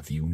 have you.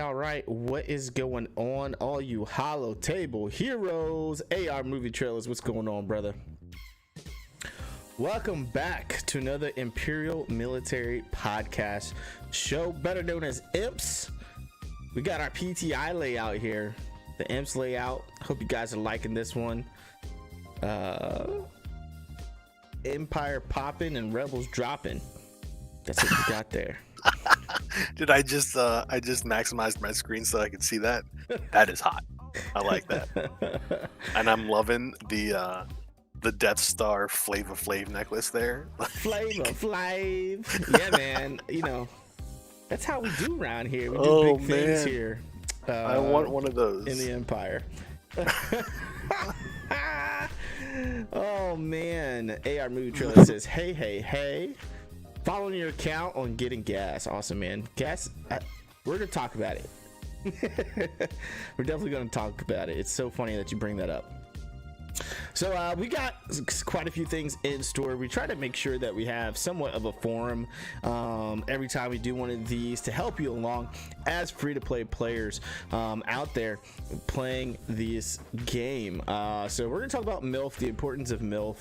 All right. What is going on, all you hollow table heroes, AR movie trailers? What's going on, brother? Welcome back to another Imperial Military Podcast Show, better known as IMPS. We got our PTI layout here, the IMPS layout. Hope you guys are liking this one. Empire popping and rebels dropping. That's what we got there. Did I just maximized my screen so I could see that? That is hot. I like that. And I'm loving the Death Star Flavor Flav necklace there. Flavor Flav. Yeah, man. You know, that's how we do around here. We do big things here. I want one of those. In the Empire. Oh, man. AR Movie Trailer says, hey. Following your account on getting gas. Awesome, man. Gas, we're going to talk about it. We're definitely going to talk about it. It's so funny that you bring that up. So we got quite a few things in store. We try to make sure that we have somewhat of a forum every time we do one of these to help you along as free-to-play players out there playing this game. So we're going to talk about MILF, the importance of MILF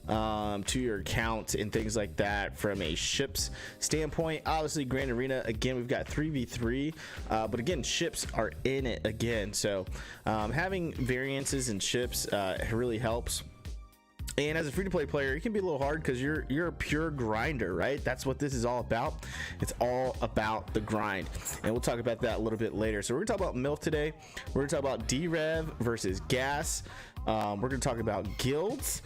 to your account and things like that from a ships standpoint. Obviously, Grand Arena, again, we've got 3v3, but again, ships are in it again. So having variances in ships really helps. And as a free-to-play player, it can be a little hard because you're a pure grinder, right? That's what this is all about. It's all about the grind, and we'll talk about that a little bit later. So we're gonna talk about MILF today. We're gonna talk about D-Rev versus gas. We're gonna talk about guilds,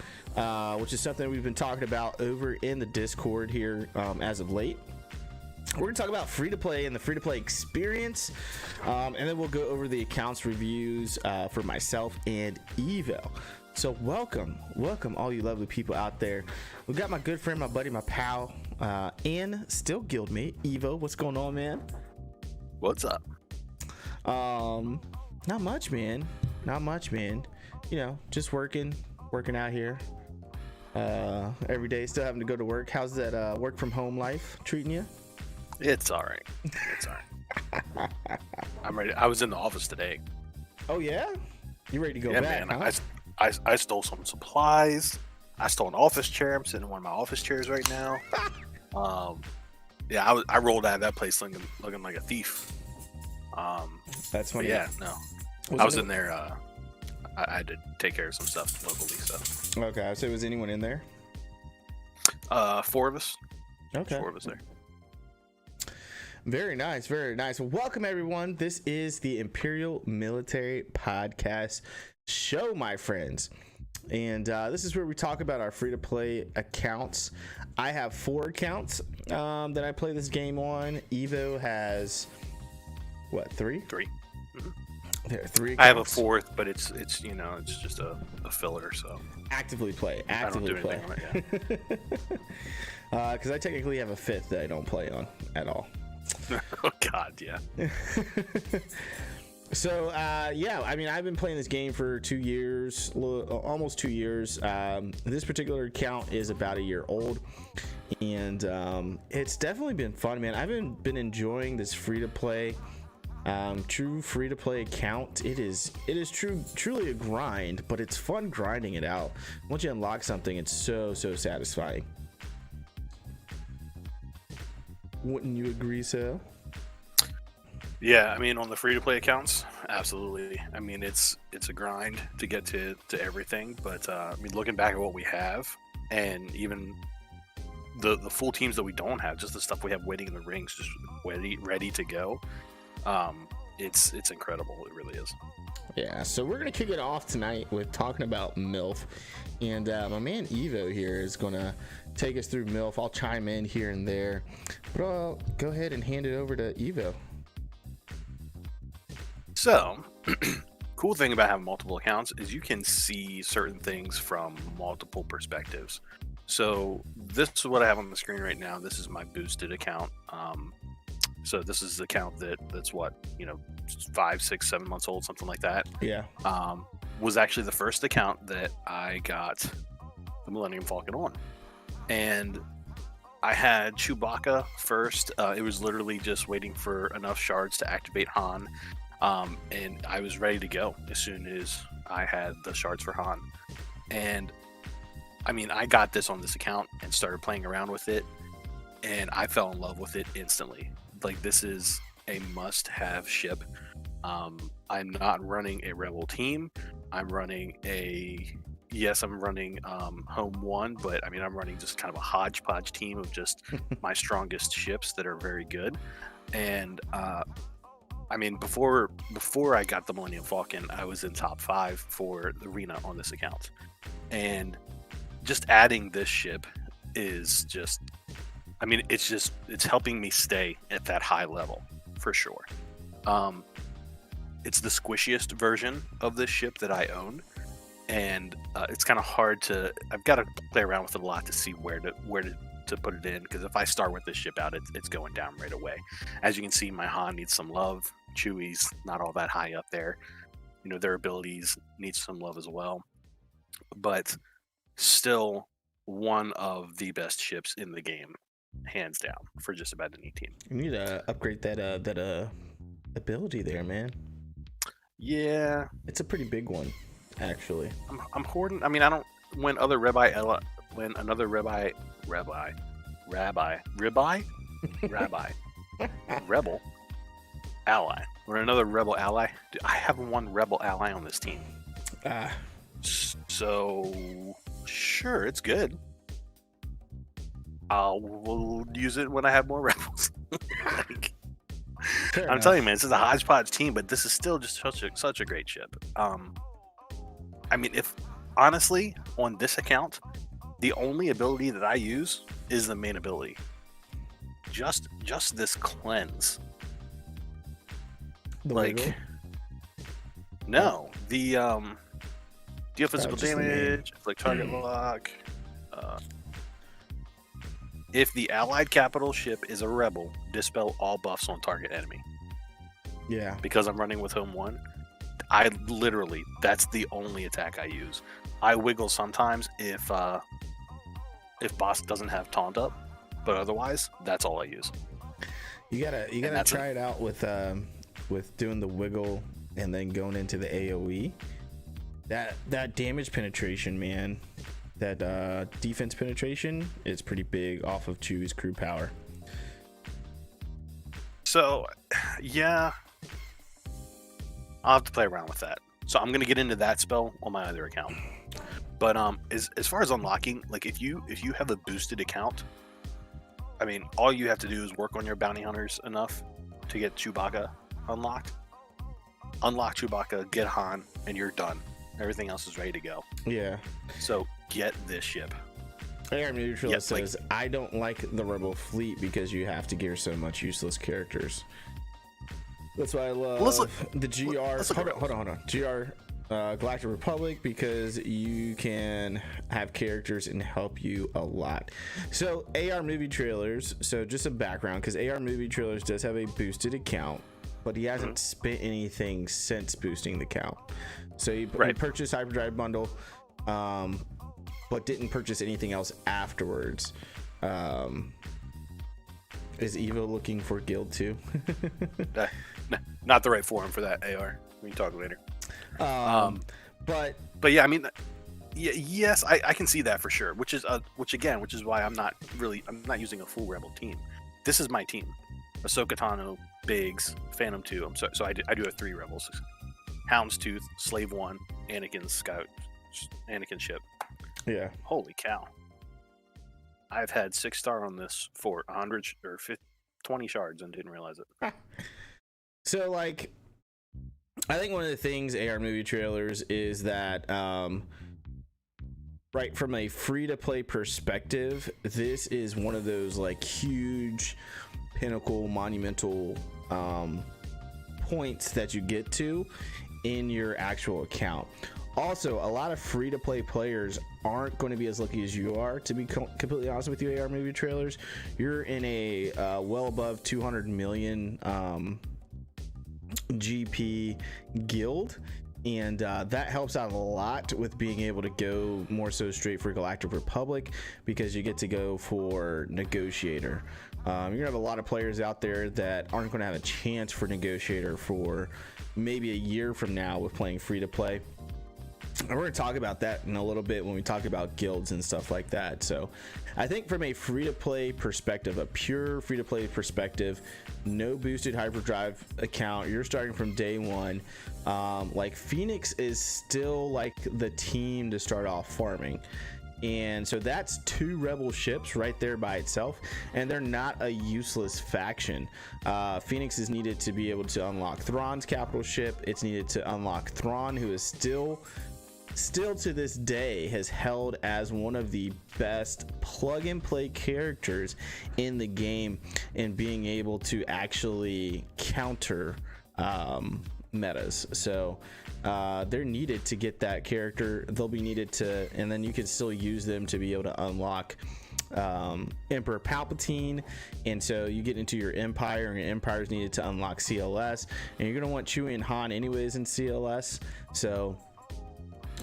which is something we've been talking about over in the Discord here as of late. We're gonna talk about free-to-play and the free-to-play experience, and then we'll go over the accounts reviews for myself and Evo. So welcome all you lovely people out there. We've got my good friend, my buddy, my pal, and still guildmate Evo. What's going on, man? What's up? Not much, man. You know, just working out here every day, still having to go to work. How's that work from home life treating you? It's all right. I'm ready. I was in the office today. Oh yeah, you ready to go back? Man, huh? I stole some supplies. I stole an office chair. I'm sitting in one of my office chairs right now. Yeah, I rolled out of that place looking like a thief. That's funny. Yeah, no, I was in there. I had to take care of some stuff locally. So okay, so was anyone in there? 4 of us. Okay, 4 of us there. Very nice. Welcome everyone. This is the Imperial Military Podcast Show, my friends, and this is where we talk about our free-to-play accounts. I have 4 accounts that I play this game on. Evo has what, 3? 3. Mm-hmm. There are 3 accounts. I have a 4th, but it's you know, it's just a filler. So actively play. I don't do anything on it, yeah. Because I technically have a 5th that I don't play on at all. Oh God, yeah. So yeah, I mean, I've been playing this game for 2 years, almost 2 years. This particular account is about a year old, and it's definitely been fun, man. I've been enjoying this free-to-play, true free-to-play account. It is truly a grind, but it's fun grinding it out. Once you unlock something, it's so satisfying. Wouldn't you agree, Sal? Yeah, I mean, on the free-to-play accounts, absolutely. I mean, it's a grind to get to everything, but I mean, looking back at what we have, and even the full teams that we don't have, just the stuff we have waiting in the rings, just ready to go. It's incredible. It really is. Yeah, so we're gonna kick it off tonight with talking about MILF, and my man Evo here is gonna take us through MILF. I'll chime in here and there, but I'll go ahead and hand it over to Evo. So, cool thing about having multiple accounts is you can see certain things from multiple perspectives. So this is what I have on the screen right now. This is my boosted account. So this is the account that's what, 5, 6, 7 months old, something like that. Yeah. Was actually the first account that I got the Millennium Falcon on. And I had Chewbacca first. It was literally just waiting for enough shards to activate Han. And I was ready to go as soon as I had the shards for Han. And I mean, I got this on this account and started playing around with it, and I fell in love with it instantly. Like, this is a must-have ship. I'm not running a Rebel team. I'm running Home 1, but I mean, I'm running just kind of a hodgepodge team of just my strongest ships that are very good. And I mean, before I got the Millennium Falcon, I was in top 5 for the arena on this account. And just adding this ship is just, I mean, it's helping me stay at that high level for sure. It's the squishiest version of this ship that I own, and it's kind of hard I've got to play around with it a lot to see where to put it in, because if I start with this ship out, it's going down right away. As you can see, my Han needs some love. Chewie's not all that high up there. Their abilities need some love as well, but still one of the best ships in the game, hands down, for just about any team. You need to upgrade that ability there, man. Yeah, it's a pretty big one, actually. I'm hoarding. I mean, I don't. When another rabbi rebel ally, or another rebel ally. Dude, I have one rebel ally on this team. So sure, it's good. We'll use it when I have more rebels. I'm telling you, man, this is a hodgepodge team, but this is still just such a great ship. I mean, if honestly, on this account, the only ability that I use is the main ability. Just this cleanse. The like, wiggle? No, the deal physical damage, like target lock. If the allied capital ship is a rebel, dispel all buffs on target enemy. Yeah. Because I'm running with Home 1, that's the only attack I use. I wiggle sometimes if boss doesn't have taunt up, but otherwise, that's all I use. You gotta try it out with doing the wiggle and then going into the AoE. That damage penetration, man. That defense penetration is pretty big off of Chewie's crew power. So, yeah, I'll have to play around with that. So I'm gonna get into that spell on my other account. But as far as unlocking, like if you have a boosted account, I mean, all you have to do is work on your bounty hunters enough to get Chewbacca unlocked. Unlock Chewbacca, get Han, and you're done. Everything else is ready to go. Yeah. So get this ship. Air Neutral says, I don't like the Rebel fleet because you have to gear so much useless characters. That's why I love the GR. Hold on. GR Galactic Republic, because you can have characters and help you a lot. So AR Movie Trailers, so just a background, because AR Movie Trailers does have a boosted account, but he hasn't spent anything since boosting the account. So he purchased Hyperdrive Bundle, but didn't purchase anything else afterwards. Is Evo looking for guild too? Not the right forum for that, AR. We can talk later. But yeah, I mean, yes, I can see that for sure. Which is why I'm not using a full Rebel team. This is my team: Ahsoka Tano, Biggs, Phantom 2. So I do have 3 Rebels: Houndstooth, Slave 1, Anakin Scout, Anakin ship. Yeah. Holy cow! I've had 6-star on this for 100 or 20 shards and didn't realize it. So, like, I think one of the things AR movie trailers is that, right, from a free-to-play perspective, this is one of those, like, huge, pinnacle, monumental points that you get to in your actual account. Also, a lot of free-to-play players aren't going to be as lucky as you are, to be completely honest with you, AR movie trailers. You're in a well above 200 million GP guild, and that helps out a lot with being able to go more so straight for Galactic Republic, because you get to go for Negotiator. You're gonna have a lot of players out there that aren't gonna have a chance for Negotiator for maybe a year from now with playing free-to-play. And we're going to talk about that in a little bit when we talk about guilds and stuff like that. So I think from a free-to-play perspective, a pure free-to-play perspective, no boosted hyperdrive account, you're starting from day one. Like, Phoenix is still like the team to start off farming. And so that's 2 rebel ships right there by itself, and they're not a useless faction. Phoenix is needed to be able to unlock Thrawn's capital ship. It's needed to unlock Thrawn, who is still to this day has held as one of the best plug and play characters in the game, and being able to actually counter metas. So they're needed to get that character. They'll be needed to, and then you can still use them to be able to unlock Emperor Palpatine. And so you get into your Empire, and your Empire is needed to unlock CLS, and you're gonna want Chewie and Han anyways in CLS. So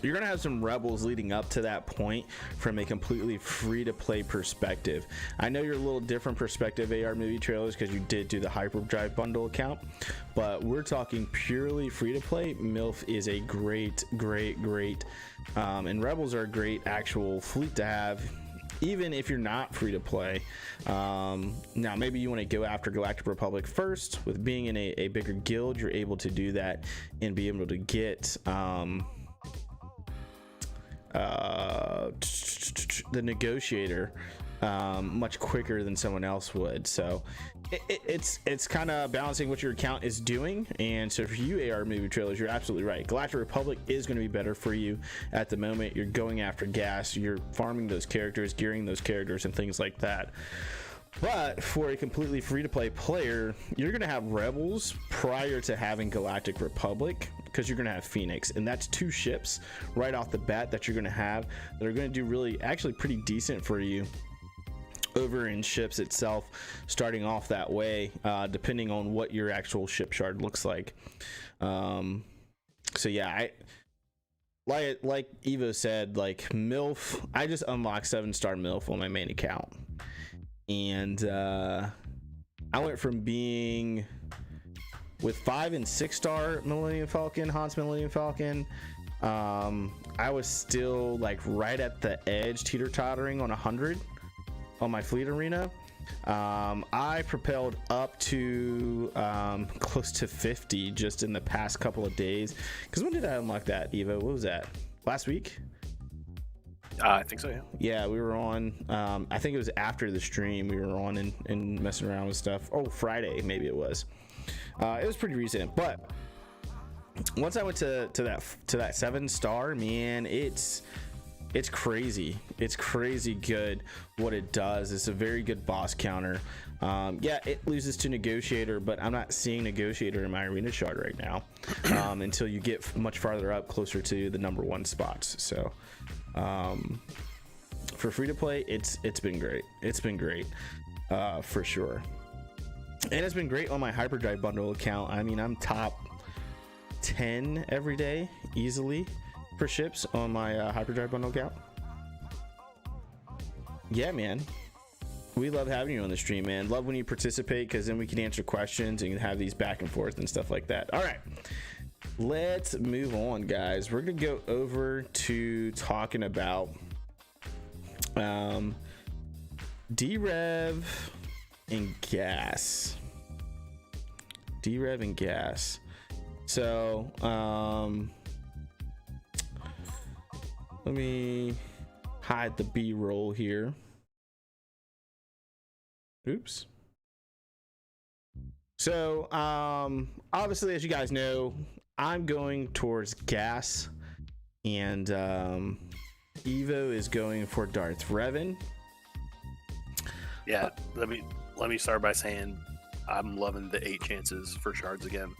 you're going to have some rebels leading up to that point from a completely free-to-play perspective. I know you're a little different perspective, AR movie trailers, because you did do the hyperdrive bundle account, but we're talking purely free-to-play. MILF is a great, and rebels are a great actual fleet to have, even if you're not free-to-play. Now, maybe you want to go after Galactic Republic first. With being in a bigger guild, you're able to do that and be able to get the Negotiator much quicker than someone else would. So it's kind of balancing what your account is doing. And so for you, AR movie trailers, you're absolutely right. Galactic Republic is going to be better for you at the moment. You're going after gas, you're farming those characters, gearing those characters, and things like that. But for a completely free-to-play player, you're going to have Rebels prior to having Galactic Republic, because you're going to have Phoenix, and that's 2 ships right off the bat that you're going to have that are going to do actually pretty decent for you over in ships itself, starting off that way, depending on what your actual ship shard looks like. So yeah, like Evo said, like MILF, I just unlocked 7-star MILF on my main account. And I went from being with 5 and 6-star Millennium Falcon, Han's Millennium Falcon. I was still like right at the edge, teeter-tottering on 100 on my fleet arena. I propelled up to close to 50 just in the past couple of days. Because when did I unlock that, Evo? What was that? Last week? I think so, yeah. Yeah, we were on, I think it was after the stream we were on and messing around with stuff. Oh, Friday, maybe it was. It was pretty recent, but once I went to that 7-star, man, it's crazy. It's crazy good what it does. It's a very good boss counter. Yeah, it loses to Negotiator, but I'm not seeing Negotiator in my arena shard right now until you get much farther up, closer to the number 1 spots. So for free to play, it's been great. It's been great for sure. And it's been great on my hyperdrive bundle account. I mean, I'm top 10 every day easily for ships on my hyperdrive bundle account. Yeah, man. We love having you on the stream, man. Love when you participate, because then we can answer questions and have these back and forth and stuff like that. All right, let's move on, guys. We're gonna go over to talking about derev and gas. Derev and gas. So let me hide the B-roll here. Oops. So obviously, as you guys know, I'm going towards gas, and Evo is going for Darth Revan. Yeah, let me start by saying I'm loving the 8 chances for shards again.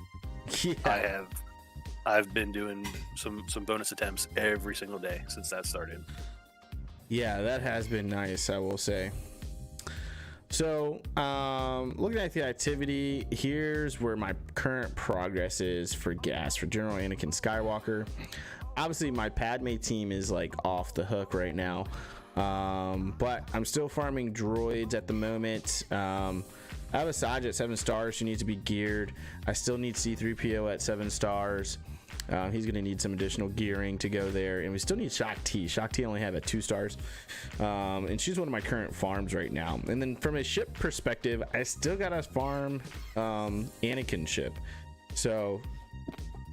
Yeah. I've been doing some bonus attempts every single day since that started. Yeah, that has been nice, I will say. So looking at the activity, here's where my current progress is for gas for General Anakin Skywalker. Obviously my Padme team is like off the hook right now, but I'm still farming droids at the moment. I have Asajj at 7 stars. She needs to be geared. I still need C-3PO at 7 stars. He's going to need some additional gearing to go there, and we still need Shaak Ti. Shaak Ti only have at 2 stars, and she's one of my current farms right now. And then from a ship perspective, I still got to farm Anakin ship. So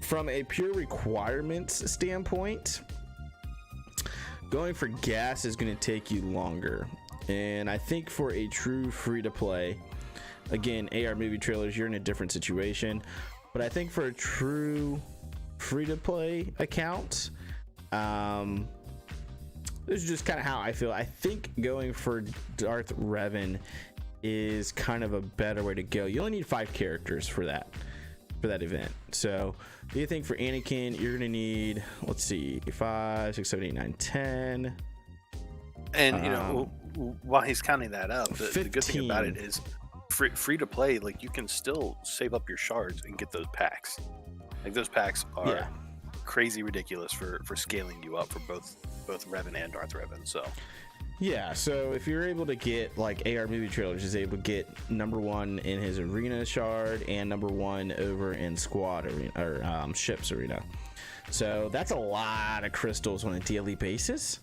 from a pure requirements standpoint, going for gas is going to take you longer. And I think for a true free-to-play, again, AR movie trailers, you're in a different situation, but I think for a true free-to-play account, this is just kind of how I feel. I think going for Darth Revan is kind of a better way to go. You only need 5 characters for that event. So do you think for Anakin you're gonna need, let's see, 5, 6, 7, 8, 9, 10, and you know, while he's counting that up, the good thing about it is free to play, like you can still save up your shards and get those packs. Like those packs are crazy ridiculous for scaling you up for both Revan and Darth Revan. So yeah, so if you're able to get, like AR movie trailers is able to get #1 in his arena shard and #1 over in squad arena, or ships arena. So that's a lot of crystals on a daily basis.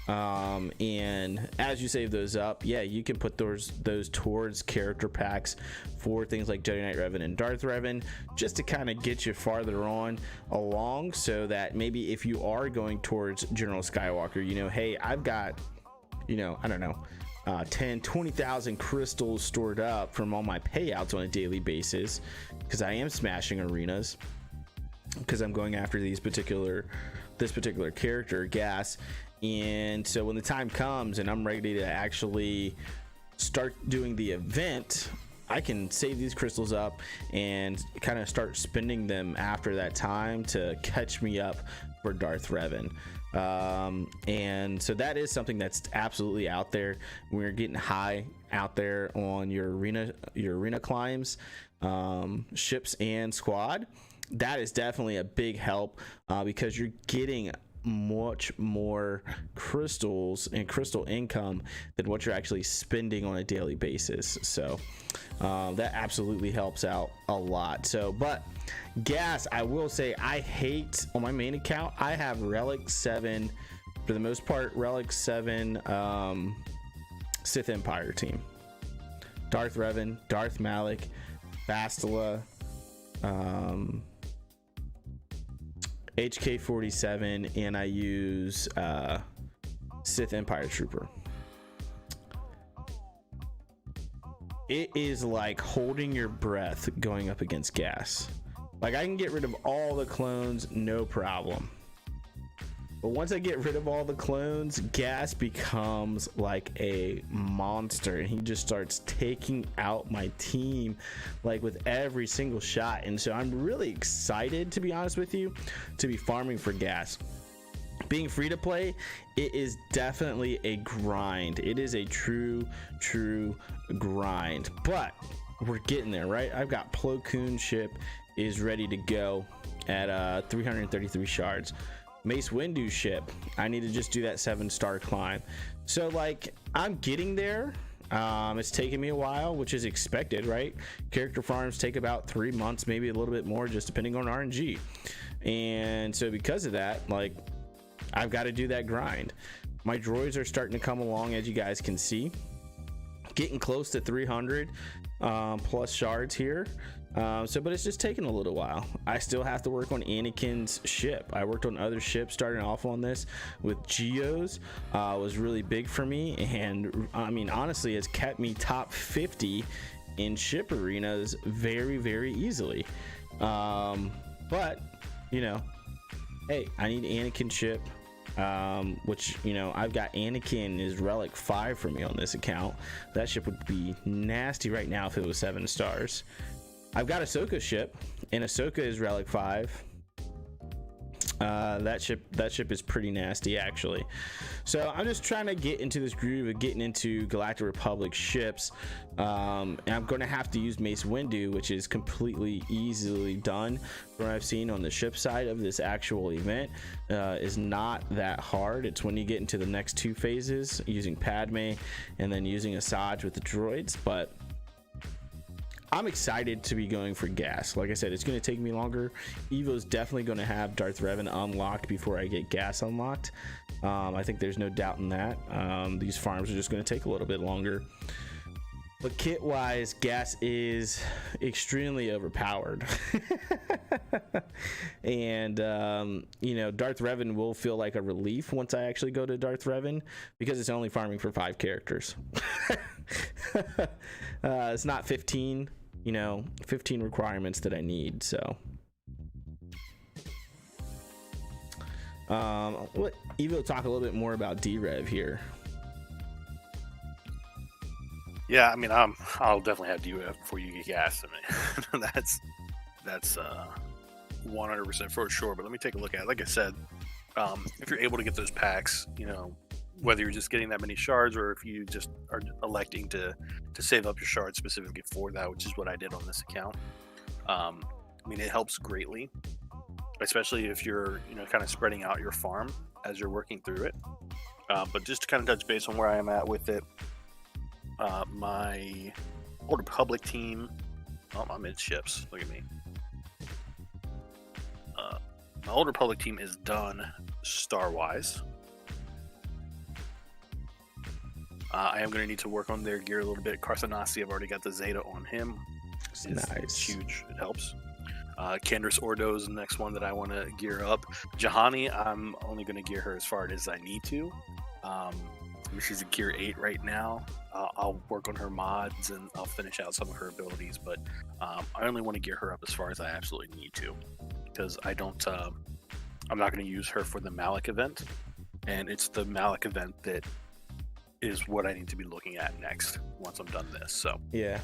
And as you save those up, yeah, you can put those towards character packs for things like Jedi Knight Revan and Darth Revan, just to kind of get you farther on along, so that maybe if you are going towards General Skywalker, you know, hey, I've got, you know, I don't know, 10-20,000 crystals stored up from all my payouts on a daily basis, because I am smashing arenas, because I'm going after this particular character, gas. And so when the time comes and I'm ready to actually start doing the event, I can save these crystals up and kind of start spending them after that time to catch me up for Darth Revan. And so that is something that's absolutely out there. We're getting high out there on your arena climbs, ships and squad. That is definitely a big help, because you're getting much more crystals and crystal income than what you're actually spending on a daily basis. So that absolutely helps out a lot. So, but gas, I will say, I hate, on my main account, I have Relic 7 for the most part. Relic 7 Sith Empire team: Darth Revan, Darth Malak, Bastila, HK-47, and I use Sith Empire Trooper. It is like holding your breath going up against gas. Like, I can get rid of all the clones, no problem. But once I get rid of all the clones, gas becomes like a monster, and he just starts taking out my team like with every single shot. And so I'm really excited, to be honest with you, to be farming for gas. Being free to play, it is definitely a grind. It is a true grind, but we're getting there, right? I've got Plo Koon ship is ready to go at 333 shards. Mace Windu ship, I need to just do that 7-star climb. So like, I'm getting there, It's taken me a while, which is expected, right? Character farms take about 3 months, maybe a little bit more, just depending on RNG. And so because of that, like, I've got to do that grind. My droids are starting to come along, as you guys can see, getting close to 300 plus shards here. But it's just taking a little while. I still have to work on Anakin's ship. I worked on other ships starting off on this with Geos. Was really big for me, and I mean, honestly, it's kept me top 50 in ship arenas very, very easily. But you know, hey, I need Anakin ship, which, you know, I've got Anakin is relic 5 for me on this account. That ship would be nasty right now if it was 7 stars. I've got Ahsoka ship, and Ahsoka is relic 5. That ship is pretty nasty, actually. So I'm just trying to get into this groove of getting into Galactic Republic ships, and I'm going to have to use Mace Windu, which is completely easily done. From what I've seen on the ship side of this actual event, is not that hard. It's when you get into the next 2 phases, using Padme and then using Asajj with the droids. But I'm excited to be going for gas. Like I said, it's going to take me longer. Evo's definitely going to have Darth Revan unlocked before I get gas unlocked. I think there's no doubt in that. These farms are just going to take a little bit longer. But kit wise, gas is extremely overpowered. And you know, Darth Revan will feel like a relief once I actually go to Darth Revan, because it's only farming for 5 characters. It's not 15, you know, 15 requirements that I need. So let Evo talk a little bit more about D-Rev here. Yeah, I mean, I'll definitely have D-Rev before you get gas. I mean, that's 100% for sure. But let me take a look at it. Like I said, if you're able to get those packs, you know, whether you're just getting that many shards or if you just are electing to save up your shards specifically for that, which is what I did on this account. I mean, it helps greatly, especially if you're, you know, kind of spreading out your farm as you're working through it. But just to kind of touch base on where I am at with it, my Old Republic team, my midships, look at me. My Old Republic team is done star-wise. I am going to need to work on their gear a little bit. Carthanasi, I've already got the Zeta on him. Nice. It's huge. It helps. Candace Ordo is the next one that I want to gear up. Jahani, I'm only going to gear her as far as I need to. She's a gear 8 right now. I'll work on her mods and I'll finish out some of her abilities, but I only want to gear her up as far as I absolutely need to, because I'm not going to use her for the Malak event, and it's the Malak event that is what I need to be looking at next once I'm done this. So yeah.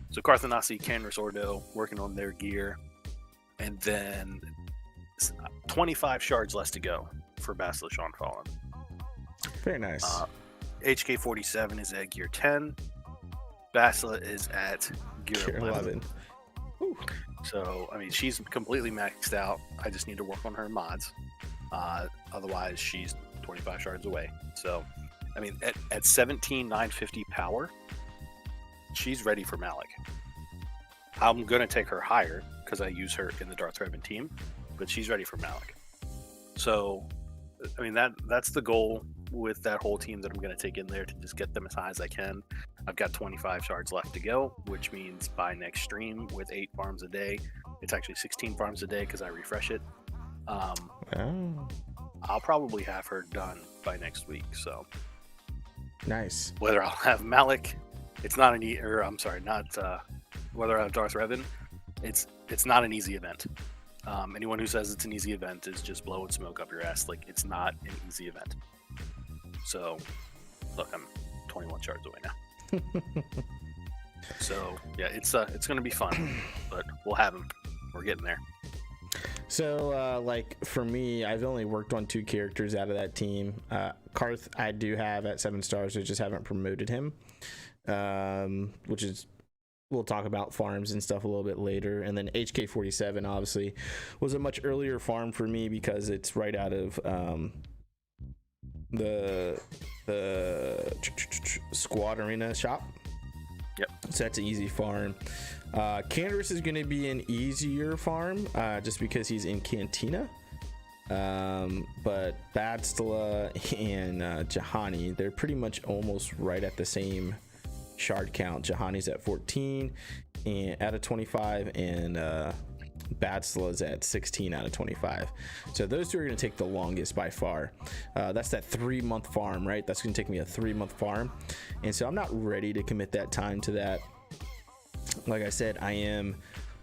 So Carthanasi, Candace Ordo, working on their gear, and then 25 shards less to go for Bastila Shan Fallen. Very nice. HK47 is at gear 10. Bastila is at gear 11. So, I mean, she's completely maxed out. I just need to work on her mods. Otherwise, she's 25 shards away. So, I mean, at 17,950 power, she's ready for Malak. I'm going to take her higher because I use her in the Darth Revan team, but she's ready for Malak. So, I mean, that's the goal with that whole team that I'm going to take in there, to just get them as high as I can. I've got 25 shards left to go, which means by next stream with 8 farms a day, it's actually 16 farms a day because I refresh it. I'll probably have her done by next week. So nice. Whether I'll have Malak, it's not whether I have Darth Revan, it's not an easy event. Anyone who says it's an easy event is just blowing smoke up your ass. Like, it's not an easy event. So, look, I'm 21 shards away now. So, yeah, it's going to be fun, but we'll have him. We're getting there. So, like, for me, I've only worked on 2 characters out of that team. Karth, I do have at 7 stars. I just haven't promoted him, which is, we'll talk about farms and stuff a little bit later. And then HK47 obviously was a much earlier farm for me because it's right out of the squad arena shop. Yep. So that's an easy farm. Canderous is going to be an easier farm, just because he's in Cantina. But Badstula and Jahani, they're pretty much almost right at the same shard count. Jahani's at 14 and out of 25, and Badstula's at 16 out of 25. So those two are going to take the longest by far. That's that 3-month farm, right? That's going to take me a 3-month farm, and so I'm not ready to commit that time to that. Like I said, I am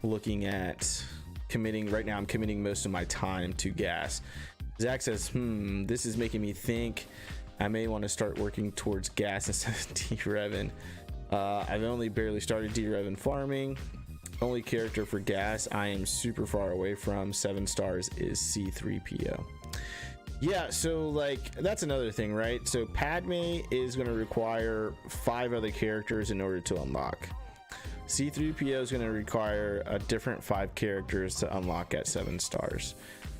looking at committing right now. I'm committing most of my time to gas. Zach says, this is making me think I may want to start working towards gas instead of D-Revan. I've only barely started D-Revan farming. Only character for gas I am super far away from 7 stars is C3PO. Yeah, so like that's another thing, right? So Padme is going to require 5 other characters in order to unlock. C3PO is going to require a different 5 characters to unlock at 7 stars.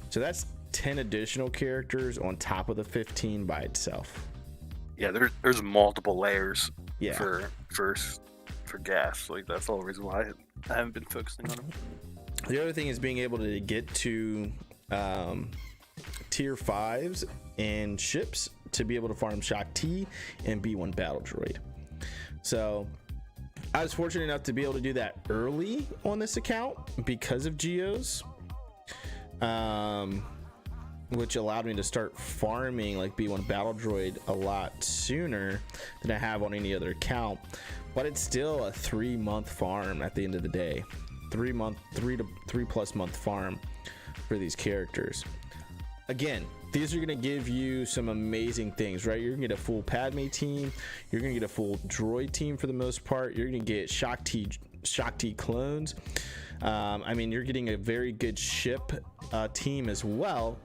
So that's 10 additional characters on top of the 15 by itself. Yeah, there's multiple layers. Yeah. For gas. Like that's the whole reason why I haven't been focusing on them. The other thing is being able to get to tier 5s and ships to be able to farm Shock T and B1 battle droid. So I was fortunate enough to be able to do that early on this account because of Geos, which allowed me to start farming like B1 battle droid a lot sooner than I have on any other account. But it's still a 3-month farm at the end of the day. 3 plus month farm for these characters. Again, these are going to give you some amazing things, right? You're going to get a full Padme team. You're going to get a full droid team for the most part. You're going to get Shock T clones. I mean, you're getting a very good ship team as well.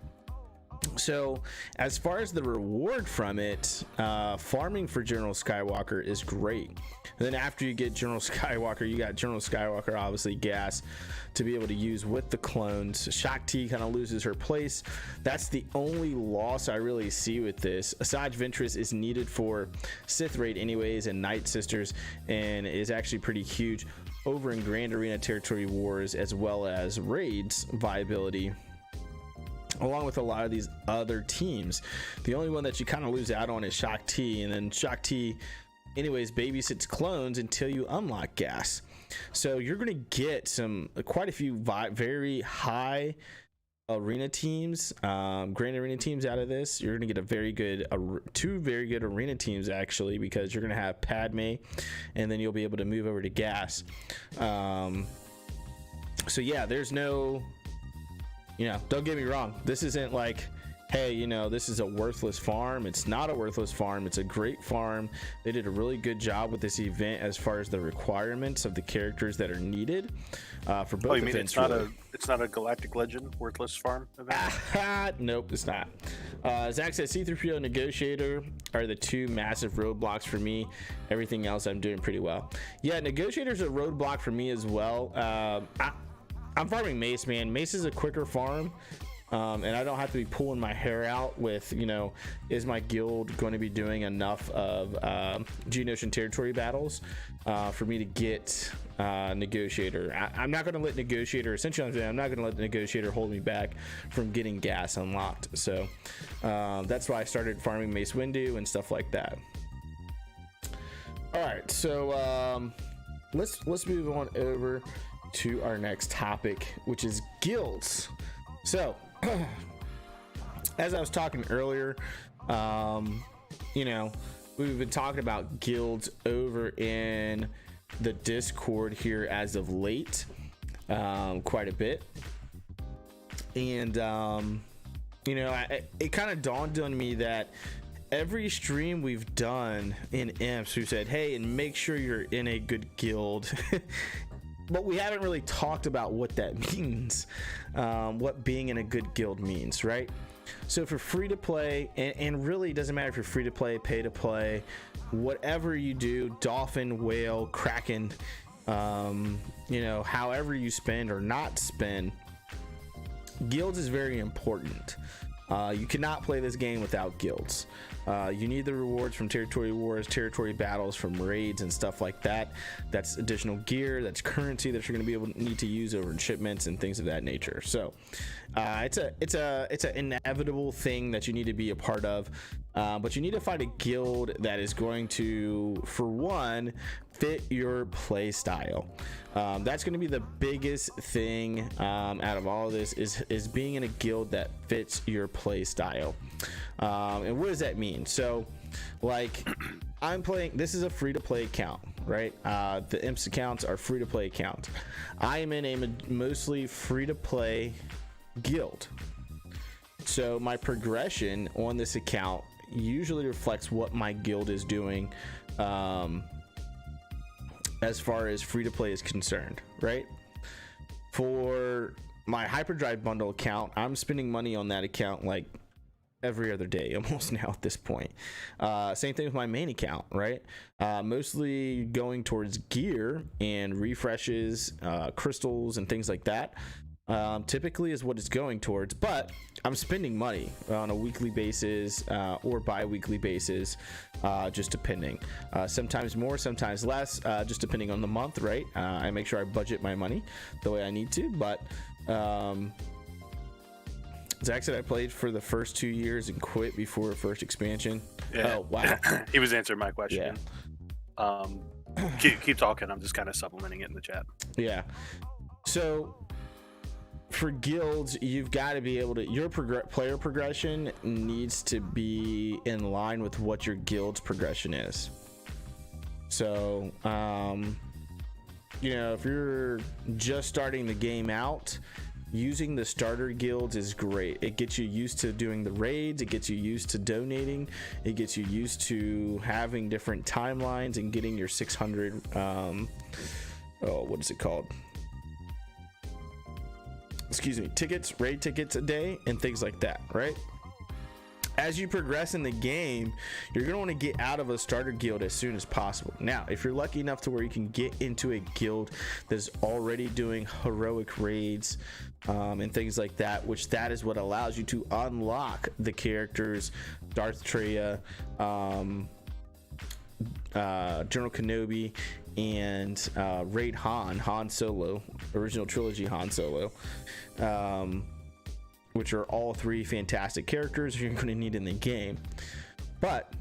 So as far as the reward from it, farming for General Skywalker is great. And then after you get General Skywalker, you got General Skywalker, obviously gas to be able to use with the clones. Shock T kind of loses her place. That's the only loss I really see with this. Asajj Ventress is needed for Sith Raid anyways, and Night Sisters, and is actually pretty huge over in Grand Arena Territory Wars as well as Raids viability, along with a lot of these other teams. The only one that you kind of lose out on is Shock T, and then Shock T anyways babysits clones until you unlock gas. So you're going to get quite a few very high arena teams, Grand Arena teams out of this. You're going to get two very good arena teams actually, because you're going to have Padme, and then you'll be able to move over to gas. So yeah, there's no, don't get me wrong. This isn't like, hey, this is a worthless farm. It's not a worthless farm. It's a great farm. They did a really good job with this event as far as the requirements of the characters that are needed for both. Oh, you mean events. it's not a Galactic Legend worthless farm event? Nope, it's not. Zach says C3PO Negotiator are the 2 massive roadblocks for me. Everything else I'm doing pretty well. Yeah, Negotiator's a roadblock for me as well. I'm farming Mace, man. Mace is a quicker farm. And I don't have to be pulling my hair out with, is my guild going to be doing enough of Geonosian territory battles for me to get Negotiator. I'm not going to let Negotiator, essentially I'm not going to let the Negotiator hold me back from getting gas unlocked. So that's why I started farming Mace Windu and stuff like that. All right, so let's move on over to our next topic, which is guilds. So as I was talking earlier, we've been talking about guilds over in the Discord here as of late, quite a bit. And, it kind of dawned on me that every stream we've done in IMPS, who said, hey, and make sure you're in a good guild. But we haven't really talked about what that means, what being in a good guild means, right? So for free to play, and really it doesn't matter if you're free to play, pay to play, whatever you do, Dolphin, Whale, Kraken, however you spend or not spend, guilds is very important. You cannot play this game without guilds. You need the rewards from territory wars, territory battles, from raids and stuff like that. That's additional gear, that's currency that you're going to be able to need to use over in shipments and things of that nature. So it's an inevitable thing that you need to be a part of. But you need to find a guild that is going to, for one, fit your play style. That's going to be the biggest thing out of all of this is being in a guild that fits your play style. And what does that mean? So, like, I'm playing. This is a free-to-play account, right? The IMPS accounts are free-to-play accounts. I am in a mostly free-to-play guild. So my progression on this account usually reflects what my guild is doing as far as free to play is concerned, right? For my hyperdrive bundle account, I'm spending money on that account like every other day almost now at this point. Same thing with my main account, right? Mostly going towards gear and refreshes, crystals and things like that. Typically is what it's going towards, but I'm spending money on a weekly basis or bi-weekly basis, just depending. Sometimes more, sometimes less, just depending on the month, right? I make sure I budget my money the way I need to, but Zach said I played for the first 2 years and quit before first expansion. Yeah. Oh, wow. He was answering my question. Yeah. Keep talking. I'm just kind of supplementing it in the chat. Yeah. So for guilds, you've got to be able to, your player progression needs to be in line with what your guild's progression is. So, if you're just starting the game out, using the starter guilds is great. It gets you used to doing the raids, it gets you used to donating, it gets you used to having different timelines and getting your 600 what is it called, tickets, raid tickets a day and things like that, right? As you progress in the game, you're going to want to get out of a starter guild as soon as possible. Now, if you're lucky enough to where you can get into a guild that's already doing heroic raids and things like that, which that is what allows you to unlock the characters Darth Revan, General Kenobi, and Raid Han Solo, original trilogy Han Solo, which are all three fantastic characters you're going to need in the game. But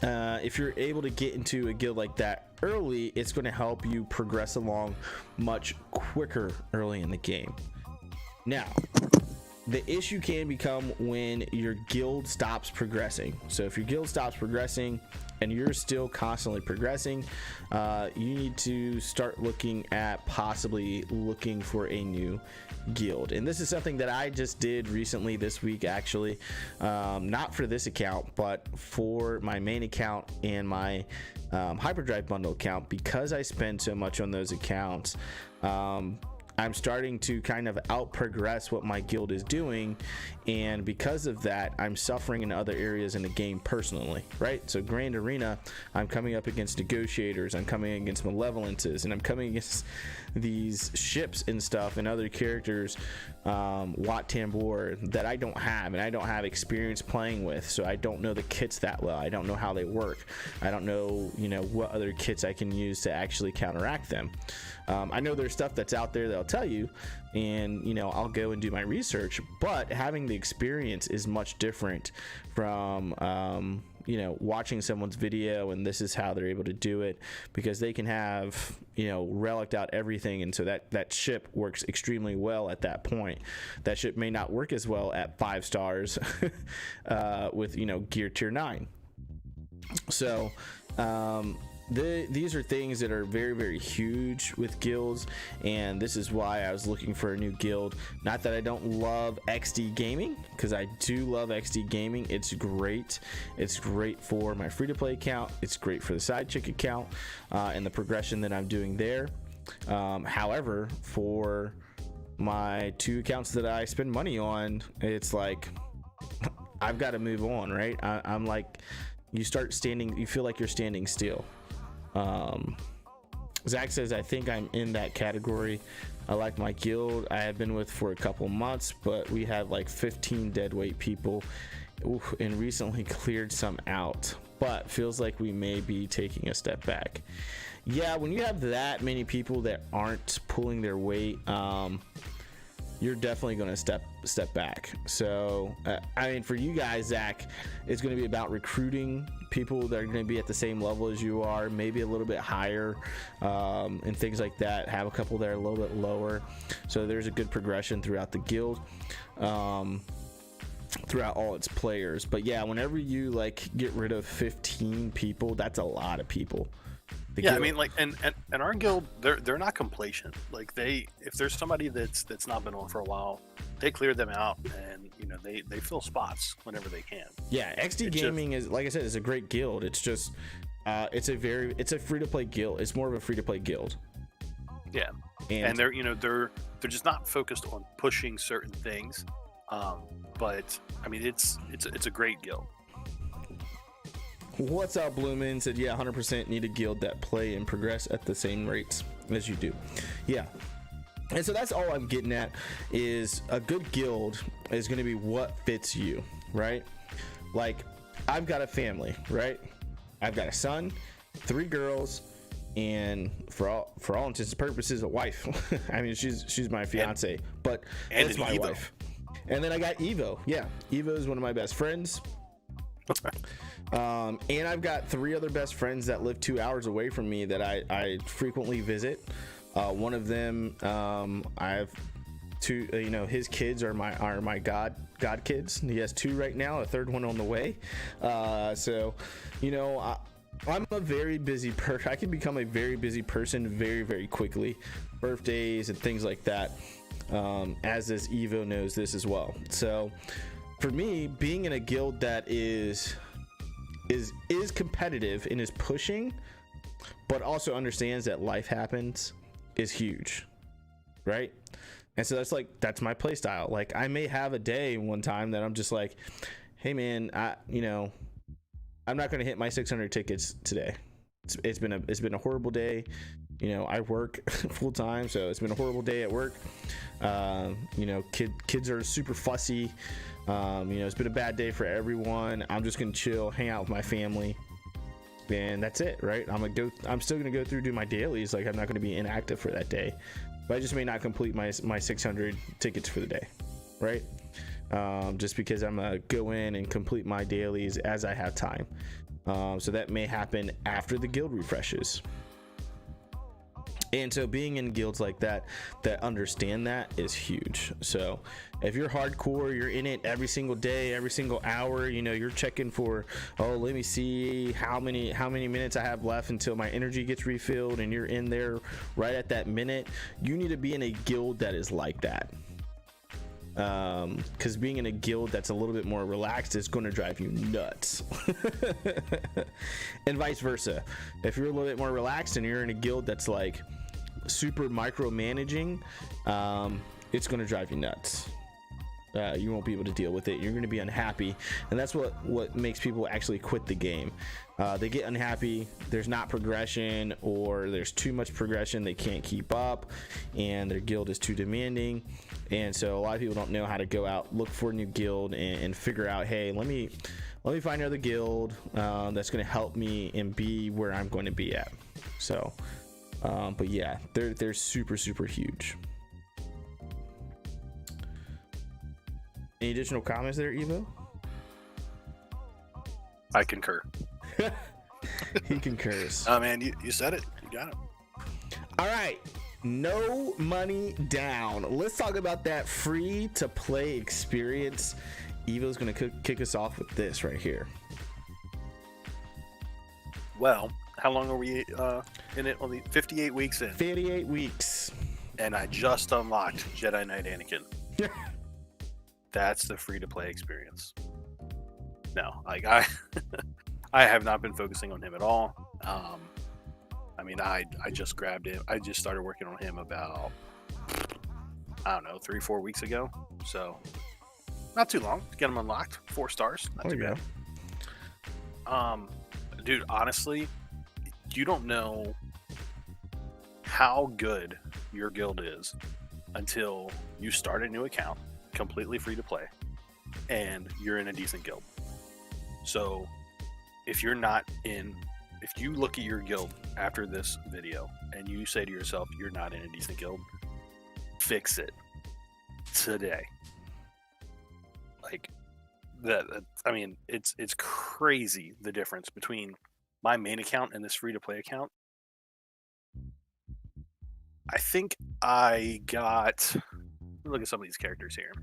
if you're able to get into a guild like that early, it's going to help you progress along much quicker early in the game. Now, the issue can become when your guild stops progressing. So if your guild stops progressing and you're still constantly progressing, you need to start looking at possibly looking for a new guild. And this is something that I just did recently this week, actually, not for this account, but for my main account and my hyperdrive bundle account. Because I spend so much on those accounts, I'm starting to kind of out progress what my guild is doing, and because of that, I'm suffering in other areas in the game personally, right? So Grand Arena, I'm coming up against negotiators, I'm coming against malevolences, and I'm coming against these ships and stuff and other characters, Wat Tambor, that I don't have, and I don't have experience playing with, so I don't know the kits that well. I don't know how they work. I don't know, what other kits I can use to actually counteract them. I know there's stuff that's out there that'll tell you, and I'll go and do my research, but having the experience is much different from watching someone's video and this is how they're able to do it, because they can have relicked out everything, and so that ship works extremely well at that point. That ship may not work as well at 5 stars with gear tier 9. So these are things that are very, very huge with guilds, and this is why I was looking for a new guild. Not that I don't love XD gaming, because I do love XD gaming. It's great. It's great for my free-to-play account. It's great for the side chick account and the progression that I'm doing there. However, for my 2 accounts that I spend money on, it's like I've got to move on, right? I'm like, you feel like you're standing still. Zach says, I think I'm in that category. I like my guild I have been with for a couple months, but we have like 15 deadweight people. Oof, and recently cleared some out, but feels like we may be taking a step back. Yeah, when you have that many people that aren't pulling their weight, you're definitely going to step back. So I mean, for you guys, Zach, it's going to be about recruiting people that are going to be at the same level as you are, maybe a little bit higher, and things like that. Have a couple that are a little bit lower, so there's a good progression throughout the guild, throughout all its players. But yeah, whenever you like get rid of 15 people, that's a lot of people. Yeah, I mean, like, and our guild, they're not complacent. Like, if there's somebody that's not been on for a while, they clear them out, and you know they fill spots whenever they can. Yeah, XD Gaming is, like I said, is a great guild. It's just it's a free to play guild. It's more of a free to play guild. Yeah, and they're just not focused on pushing certain things, but I mean it's a great guild. What's up, Bloomin? Said, yeah, 100% need a guild that play and progress at the same rates as you do. Yeah. And so that's all I'm getting at, is a good guild is going to be what fits you, right? Like, I've got a family, right? I've got a son, 3 girls, and for all intents and purposes, a wife. I mean, she's my fiance, but it's my wife. And then I got Evo. Yeah, Evo is one of my best friends. And I've got 3 other best friends that live 2 hours away from me that I frequently visit. One of them, I have 2, his kids are my god kids. He has 2 right now, a 3rd one on the way. So, I'm a very busy person. I can become a very busy person very, very quickly. Birthdays and things like that. As this Evo knows this as well. So for me, being in a guild that is competitive and is pushing, but also understands that life happens, is huge, right? And so that's my play style. Like, I may have a day one time that I'm just like, hey man, I'm not going to hit my 600 tickets today. It's been a horrible day. I work full time, so it's been a horrible day at work. Kids are super fussy. It's been a bad day for everyone. I'm just gonna chill, hang out with my family, and that's it, right? I'm still gonna go through, do my dailies. Like, I'm not gonna be inactive for that day, but I just may not complete my 600 tickets for the day, right? Just because I'm gonna go in and complete my dailies as I have time. So that may happen after the guild refreshes. And so being in guilds like that understand that is huge. So if you're hardcore, you're in it every single day, every single hour, you're checking for, let me see how many minutes I have left until my energy gets refilled, and you're in there right at that minute. You need to be in a guild that is like that. Because being in a guild that's a little bit more relaxed is going to drive you nuts. And vice versa. If you're a little bit more relaxed and you're in a guild that's like super micromanaging, it's going to drive you nuts. You won't be able to deal with it. You're going to be unhappy, and that's what makes people actually quit the game. They get unhappy, there's not progression, or there's too much progression, they can't keep up, and their guild is too demanding. And so a lot of people don't know how to go out, look for a new guild, and figure out, hey, let me find another guild that's going to help me and be where I'm going to be at. So but yeah, they're super, super huge. Any additional comments there, Evo? I concur. He concurs. Oh man, you said it. You got it. All right. No money down. Let's talk about that free to play experience. Evo's going to kick us off with this right here. Well, how long are we in it? Only 58 weeks in. 58 weeks. And I just unlocked Jedi Knight Anakin. That's the free to play experience. No, like I have not been focusing on him at all. I mean, I just grabbed him. I just started working on him about, I don't know, 3-4 weeks ago. So not too long to get him unlocked. 4 stars. Not too bad. Dude, honestly, you don't know how good your guild is until you start a new account, completely free to play, and you're in a decent guild. So if you look at your guild after this video and you say to yourself, you're not in a decent guild, fix it today. Like that, I mean, it's crazy the difference between my main account and this free to play account. I think I got, look at some of these characters here.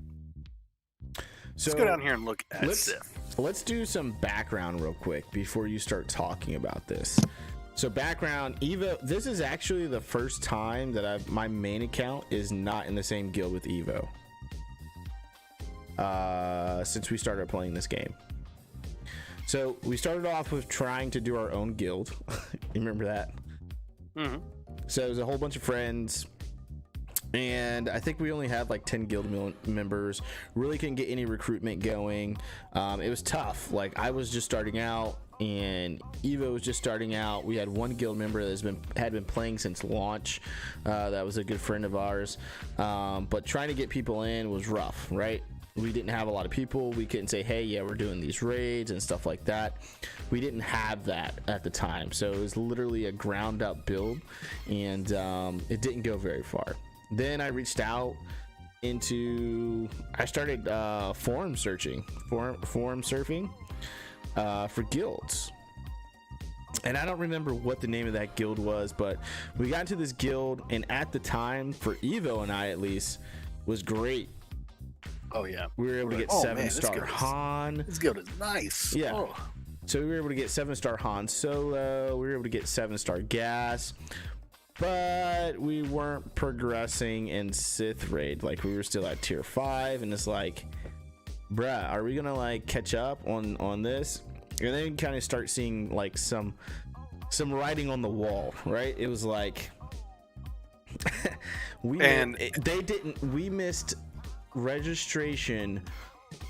So let's go down here and look at Sith. Let's do some background real quick before you start talking about this. So background, Evo, this is actually the first time that my main account is not in the same guild with Evo. Since we started playing this game. So we started off with trying to do our own guild. You remember that? Mm-hmm. So it was a whole bunch of friends, and I think we only had like 10 guild members. Really couldn't get any recruitment going. It was tough. Like, I was just starting out, and Evo was just starting out. We had one guild member that had been playing since launch. That was a good friend of ours. But trying to get people in was rough, right? We didn't have a lot of people. We couldn't say, hey, yeah, we're doing these raids and stuff like that. We didn't have that at the time. So it was literally a ground up build, and it didn't go very far. Then I reached out I started forum surfing for guilds. And I don't remember what the name of that guild was, but we got into this guild, and at the time, for Evo and I at least, was great. Oh yeah, we were able to get 7-star Han. This guild is nice. Yeah. Oh. So we were able to get 7-star Han Solo. We were able to get 7-star Gas, but we weren't progressing in Sith raid. Like, we were still at tier 5, and it's like, bruh, are we gonna like catch up on this? And then you kind of start seeing like some writing on the wall, right? It was like we missed registration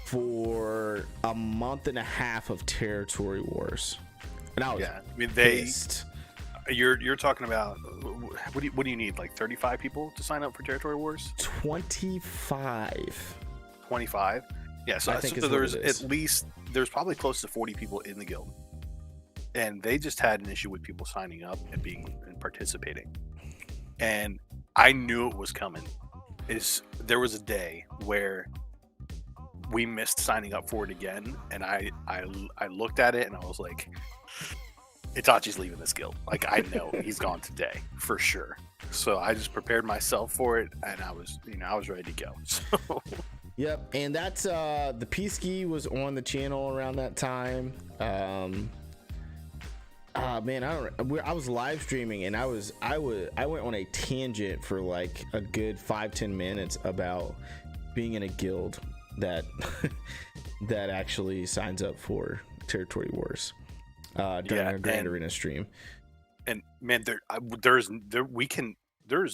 for a month and a half of territory wars, and I was pissed. You're talking about, what do you need, like 35 people to sign up for territory wars? 25. Yeah, so there's probably close to 40 people in the guild, and they just had an issue with people signing up and participating, and I knew it was coming. There was a day where we missed signing up for it again, and I looked at it and I was like, Itachi's leaving this guild. Like, I know he's gone today for sure. So I just prepared myself for it, and I was ready to go. So yep, and that's the Peasky was on the channel around that time. Man, I was live streaming, and I went on a tangent for like a good 5-10 minutes about being in a guild that that actually signs up for territory wars during a Grand Arena stream. And man, there's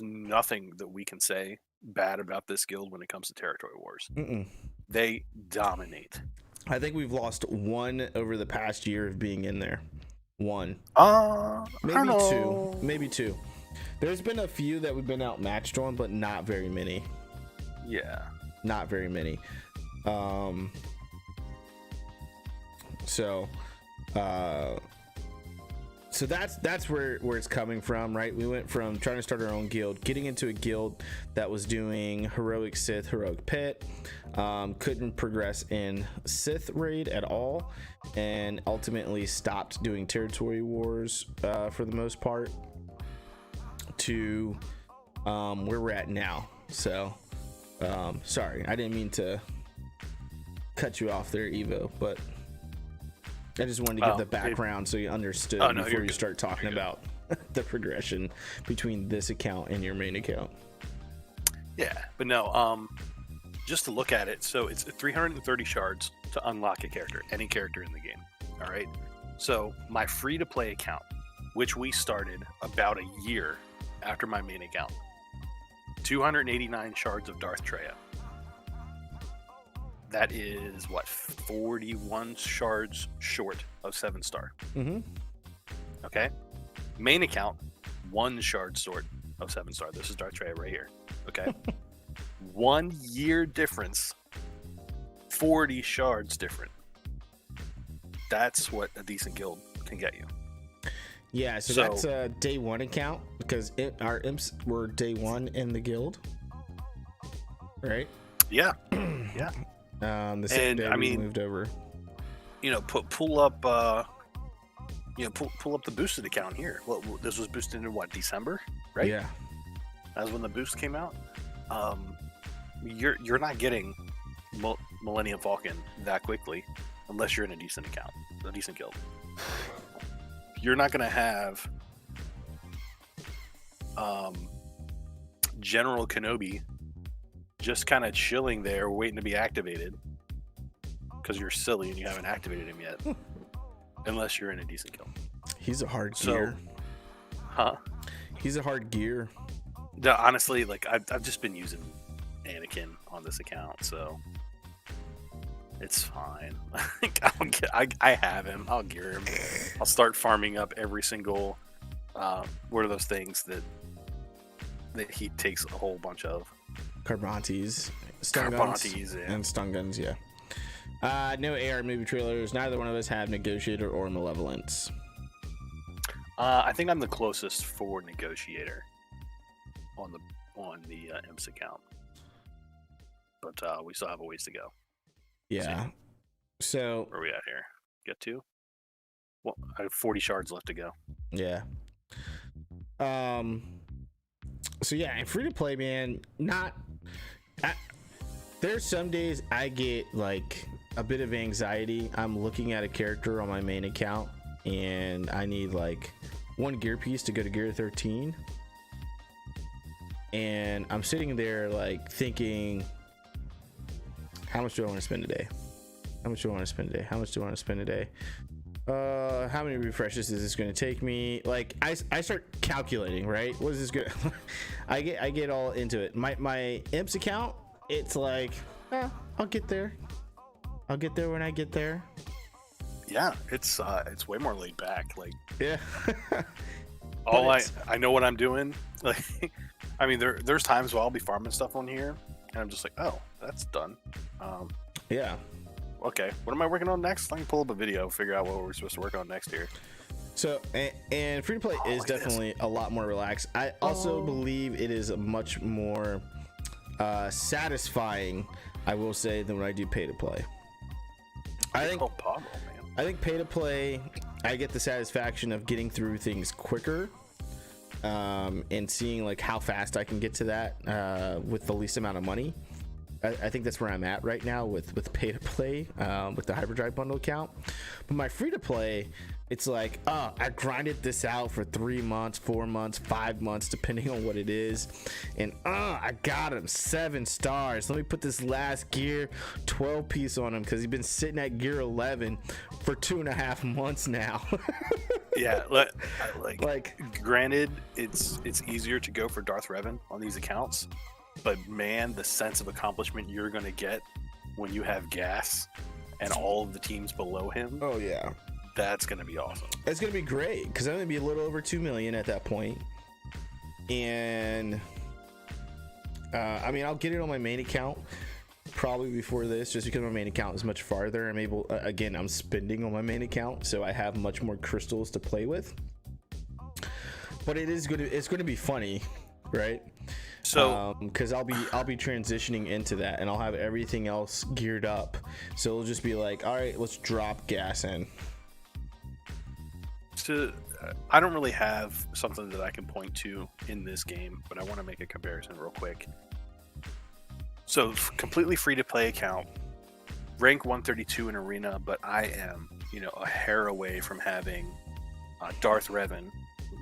nothing that we can say bad about this guild when it comes to territory wars. Mm-mm. They dominate. I think we've lost one over the past year of being in there. One. Maybe two. There's been a few that we've been outmatched on, but not very many. Yeah. Not very many. So that's where it's coming from, right? We went from trying to start our own guild, getting into a guild that was doing heroic Sith, heroic Pit, couldn't progress in Sith raid at all, and ultimately stopped doing territory wars for the most part, to where we're at now. So sorry, I didn't mean to cut you off there, Evo, but I just wanted to give the background so you understood before you start talking about the progression between this account and your main account. Yeah, but no, just to look at it, so it's 330 shards to unlock a character, any character in the game. All right, so my free-to-play account, which we started about a year after my main account, 289 shards of Darth Revan. That is 41 shards short of 7-star. Mm-hmm. Okay, main account, 1 shard short of 7-star. This is Darth Revan right here. Okay. 1 year difference. 40 shards different. That's what a decent guild can get you. Yeah, so that's a day one account because our imps were day one in the guild, right? Yeah, yeah. The same day we moved over. You know, pull up. Pull up the boosted account here. Well, this was boosted in what, December, right? Yeah. That's when the boost came out. You're not getting Millennium Falcon that quickly unless you're in a decent account, a decent guild. You're not going to have General Kenobi just kind of chilling there waiting to be activated because you're silly and you haven't activated him yet. Unless you're in a decent guild. He's a hard gear. Huh? He's a hard gear. No, honestly, like I've just been using Anakin on this account, so it's fine. I have him. I'll gear him. I'll start farming up every single. What are those things that he takes a whole bunch of? Carbantes, stun guns, and stun guns. Yeah. No AR movie trailers. Neither one of us have Negotiator or Malevolence. I think I'm the closest for Negotiator on the IMPS account, but we still have a ways to go. Yeah. So where are we at here? Get to? Well, I have 40 shards left to go. Yeah. So yeah, free to play, man. There's some days I get like a bit of anxiety. I'm looking at a character on my main account and I need like one gear piece to go to gear 13. And I'm sitting there like thinking, how much do I want to spend today? How much do I want to spend today? How much do I want to spend today? How many refreshes is this going to take me? Like I start calculating, right? What is this good? I get all into it. My imps account, it's like, I'll get there. I'll get there when I get there. Yeah, it's way more laid back. Like, yeah. I know what I'm doing. Like, I mean, there's times where I'll be farming stuff on here, and I'm just like, oh, that's done. Yeah. Okay, what am I working on next? Let me pull up a video, figure out what we're supposed to work on next here. So, and free to play is definitely a lot more relaxed. I also believe it is a much more satisfying, I will say, than when I do pay to play. I think pay to play, I get the satisfaction of getting through things quicker, and seeing like how fast I can get to that with the least amount of money. I think that's where I'm at right now with pay to play, with the Hyperdrive bundle account. But my free to play, it's like, I grinded this out for 3 months, 4 months, 5 months, depending on what it is. And I got him 7 stars. Let me put this last gear 12 piece on him because he's been sitting at gear 11 for 2.5 months now. Yeah, like granted, it's easier to go for Darth Revan on these accounts. But man, the sense of accomplishment you're going to get when you have gas and all of the teams below him. Oh, yeah. That's going to be awesome. It's going to be great because I'm going to be a little over 2 million at that point. And I mean, I'll get it on my main account probably before this, just because my main account is much farther. I'm able, again, I'm spending on my main account, so I have much more crystals to play with. But it's going to be funny, right? So, because I'll be transitioning into that, and I'll have everything else geared up. So it'll just be like, all right, let's drop gas in. So I don't really have something that I can point to in this game, but I want to make a comparison real quick. So completely free to play account, rank 132 in arena, but I am, a hair away from having Darth Revan,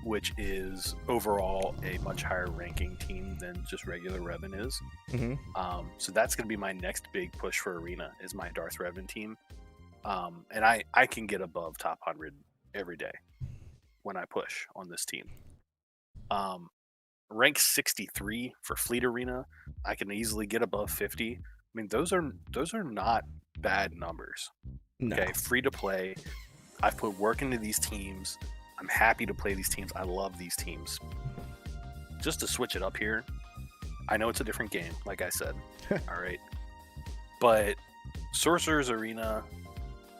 which is overall a much higher ranking team than just regular Revan is. Mm-hmm. So that's going to be my next big push for arena is my Darth Revan team. And I can get above top 100 every day when I push on this team. Rank 63 for fleet arena, I can easily get above 50. I mean, those are not bad numbers. No. Okay, free to play. I've put work into these teams. I'm happy to play these teams. I love these teams. just to switch it up here. I know it's a different game, like I said. All right. But Sorcerer's Arena,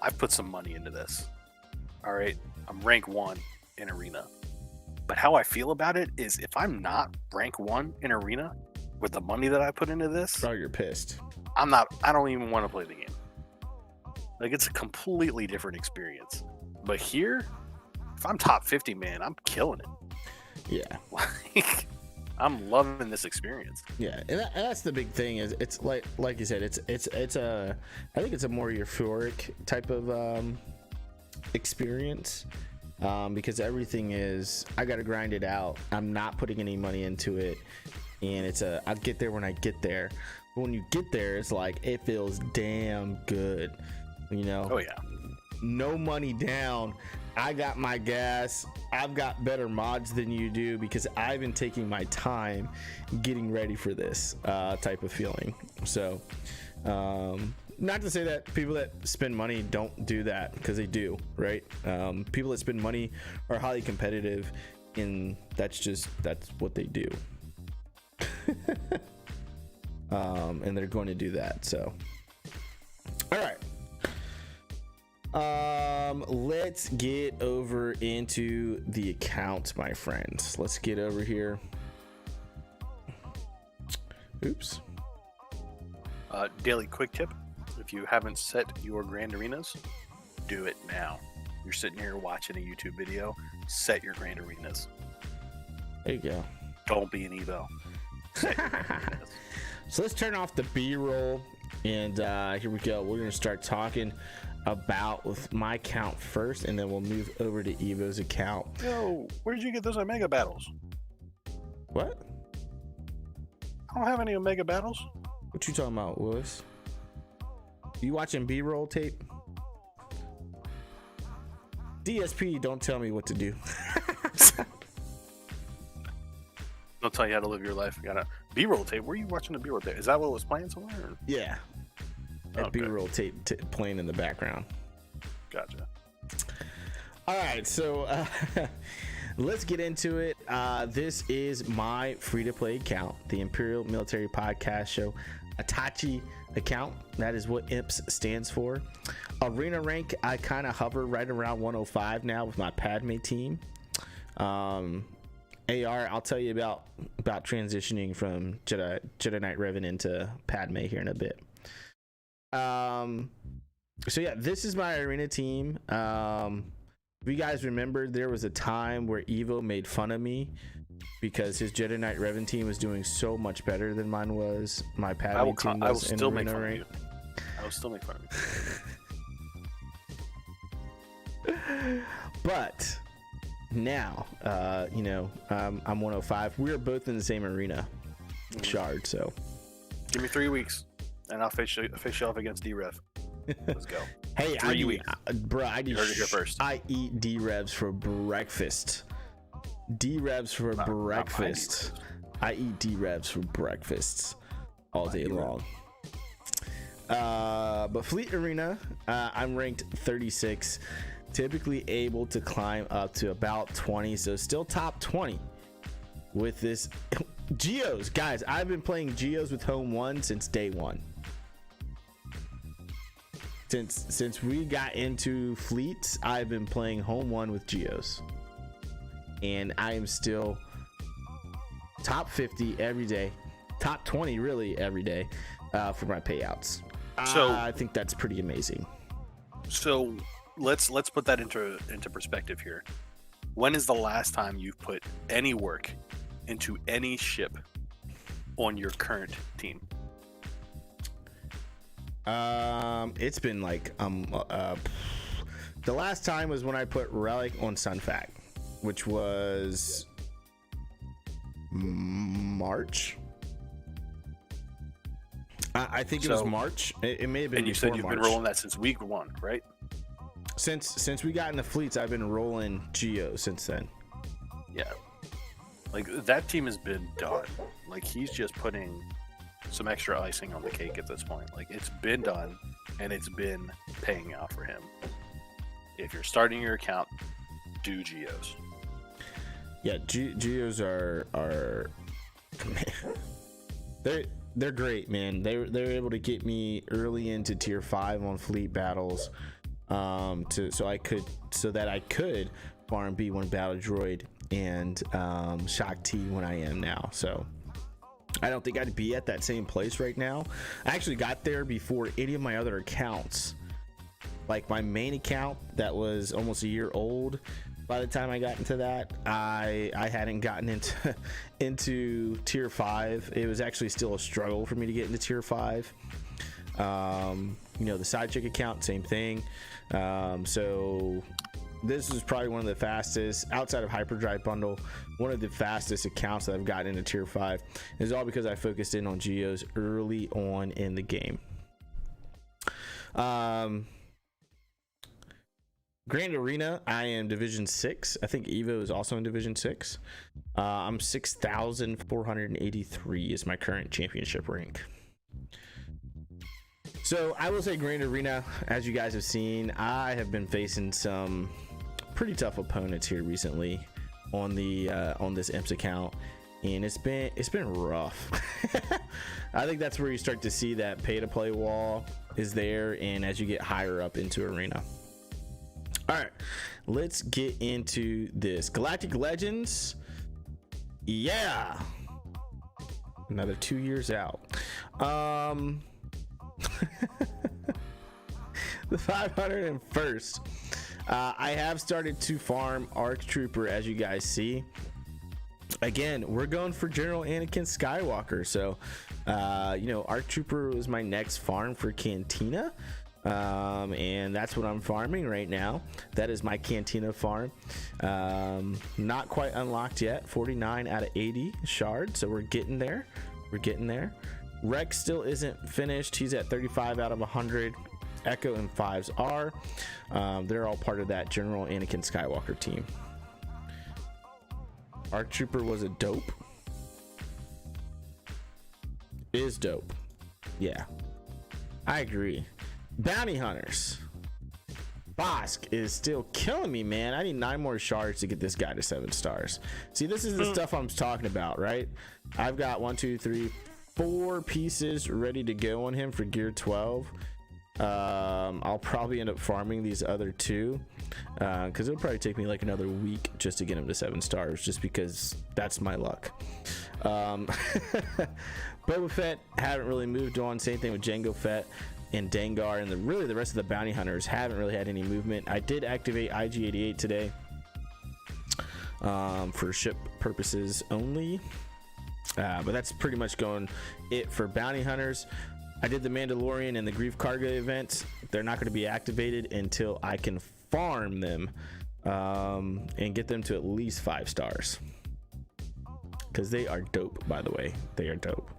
I've put some money into this. All right. I'm rank 1 in Arena. But how I feel about it is if I'm not rank 1 in Arena with the money that I put into this, Oh, you're pissed. I don't even want to play the game. Like, it's a completely different experience. But here, if I'm top 50, man, I'm killing it. Yeah. Like, I'm loving this experience. Yeah, and that's the big thing. Is it's like you said, it's a, I think it's a more euphoric type of experience, because everything is, I got to grind it out. I'm not putting any money into it, and I'll get there when I get there. But when you get there, it's like it feels damn good, you know. Oh yeah. No money down. I got my gas. I've got better mods than you do because I've been taking my time getting ready for this type of feeling. So, not to say that people that spend money don't do that, because they do, right? People that spend money are highly competitive, and that's what they do. And they're going to do that. So, all right. Let's get over into the accounts, my friends. Let's get over here. Oops. Daily quick tip: if you haven't set your grand arenas, do it now. You're sitting here watching a YouTube video. Set your grand arenas. There you go. Don't be an Evo. Set your grand arenas. So let's turn off the B-roll, and here we go. We're gonna start talking about with my account first, and then we'll move over to Evo's account. Yo, where did you get those Omega battles? What? I don't have any Omega battles. What you talking about, Willis? You watching B-roll tape? DSP, don't tell me what to do. They'll tell you how to live your life. You got a B-roll tape. Where are you watching the B-roll tape? Is that what was playing somewhere? Or? Yeah. That Okay. B-roll tape playing in the background. Gotcha. All right, so let's get into it. This is my free-to-play account, the Imperial Military Podcast Show Itachi account. That is what IMPS stands for. Arena rank, I kind of hover right around 105 now with my Padme team. AR, I'll tell you about transitioning from Jedi Knight Revan into Padme here in a bit. So yeah, this is my arena team. If you guys remember, there was a time where Evo made fun of me because his Jedi Knight Revan team was doing so much better than mine was. My Padme team I will was in still make arena fun rank. of you. I will still make fun of you. But now, I'm 105. We are both in the same arena, Shard. So Give me 3 weeks, and I'll face you off against D-Rev. Let's go. hey, 3 weeks. Bro, I You heard it here first. I eat D-Revs for breakfast. D-Revs for breakfast. I eat D-Revs for breakfasts all day long. But Fleet Arena, I'm ranked 36. Typically able to climb up to about 20, so still top 20 with this. Geos, guys, I've been playing Geos with Home 1 since day one. Since we got into fleets, I've been playing Home 1 with Geos, and I am still top 50 every day, top 20 really every day for my payouts. So I think that's pretty amazing. So let's put that into perspective here. When is the last time you've put any work into any ship on your current team? It's been like the last time was when I put Relic on Sunfac, which was March. I think it was March. It may have been. And you before said you've March. been rolling that since week 1, right? Since we got into fleets, I've been rolling Geo since then. Yeah. Like, that team has been done. Like, he's just putting some extra icing on the cake at this point. Like, it's been done, and it's been paying out for him. If you're starting your account, do Geos. Yeah, Geos are they're great, man. They're able to get me early into tier 5 on fleet battles, so that I could farm B1 battle droid and shock T when I am now. So I don't think I'd be at that same place right now. I actually got there before any of my other accounts. Like my main account that was almost a year old by the time I got into that, I hadn't gotten into tier 5. It was actually still a struggle for me to get into tier 5. The side chick account, same thing. So this is probably one of the fastest, outside of Hyperdrive bundle, one of the fastest accounts that I've gotten into tier 5. It's all because I focused in on Geos early on in the game. Grand Arena, I am Division 6. I think Evo is also in Division 6. I'm 6,483 is my current championship rank. So I will say Grand Arena, as you guys have seen, I have been facing some pretty tough opponents here recently on this IMPS account, and it's been rough. I think that's where you start to see that pay to play wall is there, and as you get higher up into Arena. All right, let's get into this. Galactic Legends. Yeah. Another 2 years out. The 501st. I have started to farm ARC Trooper, as you guys see. Again, we're going for General Anakin Skywalker. So, ARC Trooper was my next farm for Cantina. And that's what I'm farming right now. That is my Cantina farm. Not quite unlocked yet. 49 out of 80 shards, so we're getting there. Rex still isn't finished. He's at 35 out of 100. Echo and 5s are. They're all part of that General Anakin Skywalker team. ARC Trooper was a dope. Is dope. Yeah, I agree. Bounty Hunters. Bosk is still killing me, man. I need 9 more shards to get this guy to 7 stars. See, this is the stuff I'm talking about, right? I've got 1, 2, 3, 4 pieces ready to go on him for gear 12. I'll probably end up farming these other 2 because it'll probably take me like another week just to get him to 7 stars, just because that's my luck. Boba Fett, haven't really moved on. Same thing with Jango Fett and Dengar, and the rest of the bounty hunters haven't really had any movement. I did activate IG-88 today for ship purposes only, but that's pretty much going it for bounty hunters. I did the Mandalorian and the Grief Cargo events. They're not going to be activated until I can farm them and get them to at least 5 stars, because they are dope. By the way, they are dope.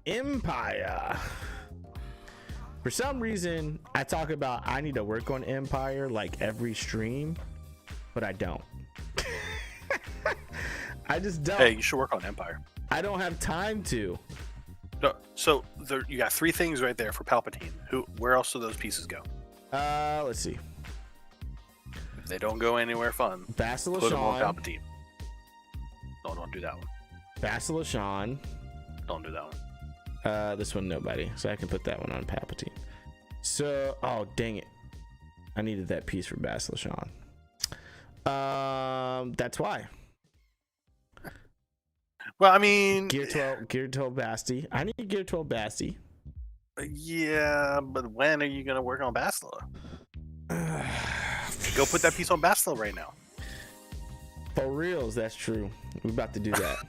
Empire. For some reason, I talk about I need to work on Empire like every stream, but I don't. I just don't. Hey, you should work on Empire. I don't have time to. No, so you got 3 things right there for Palpatine. Where else do those pieces go? Let's see. If they don't go anywhere fun, Bastila put them on Shan. Palpatine. No, don't do that one. Bastila Shan. Don't do that one. This one nobody, so I can put that one on Palpatine. So, oh dang it, I needed that piece for Bastila Shan. That's why. Well, I mean, Gear 12 Basti. I need Gear 12 Basti. Yeah, but when are you gonna work on Bastila? Go put that piece on Bastila right now. For reals, that's true. We're about to do that.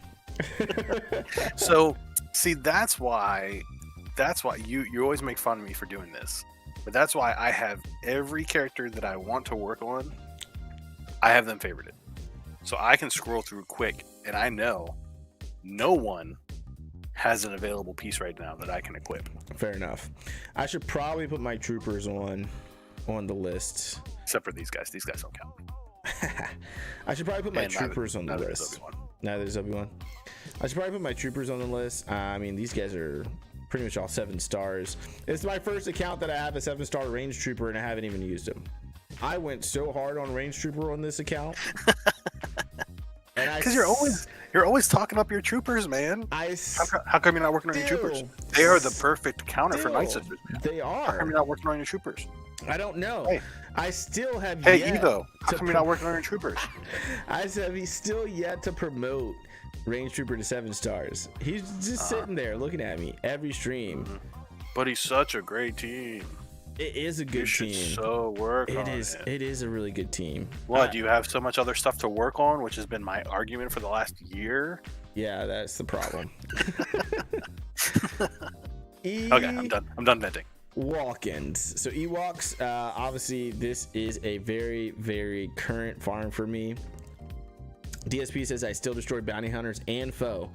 So, see, that's why you always make fun of me for doing this. But that's why I have every character that I want to work on, I have them favorited. So I can scroll through quick, and I know no one has an available piece right now that I can equip. Fair enough. I should probably put my troopers on the list. Except for these guys. These guys don't count. I should probably put my troopers on the neither list. is Obi-Wan. Neither is Obi-Wan. I should probably put my troopers on the list. I mean, these guys are pretty much all 7 stars. It's my first account that I have a 7-star range trooper, and I haven't even used him. I went so hard on range trooper on this account. Because you're always talking up your troopers, man. How come you're not working on your troopers? They are the perfect counter for Night Sisters. They are. How come you're not working on your troopers? I don't know. Hey. I still have Evo, how come you're not working on your troopers? I said he's still yet to promote Range Trooper to 7 stars. He's just sitting there looking at me every stream. But he's such a great team. It is a good team. So work on it. It is a really good team. What, do you have so much other stuff to work on, which has been my argument for the last year? Yeah, that's the problem. Okay, I'm done. I'm done venting. Walk-ins. So Ewoks, obviously this is a very, very current farm for me. DSP says I still destroy bounty hunters and foe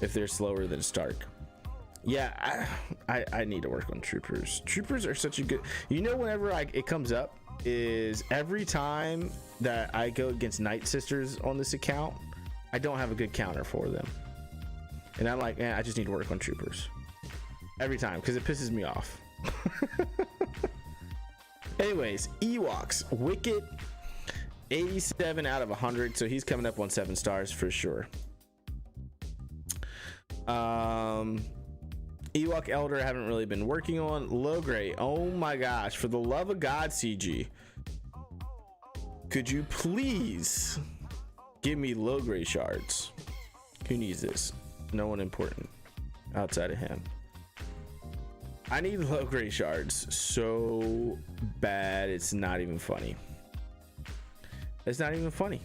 if they're slower than Stark. Yeah, I need to work on troopers. Troopers are such a good, whenever it comes up is every time that I go against Night Sisters on this account, I don't have a good counter for them. And I'm like, man, I just need to work on troopers every time because it pisses me off. Anyways, Ewoks, Wicket, 87 out of 100, so he's coming up on 7 stars for sure. Ewok Elder I haven't really been working on. Logray, oh my gosh, for the love of God, CG, could you please give me Logray shards? Who needs this? No one important outside of him. I need Logray shards so bad it's not even funny. It's not even funny.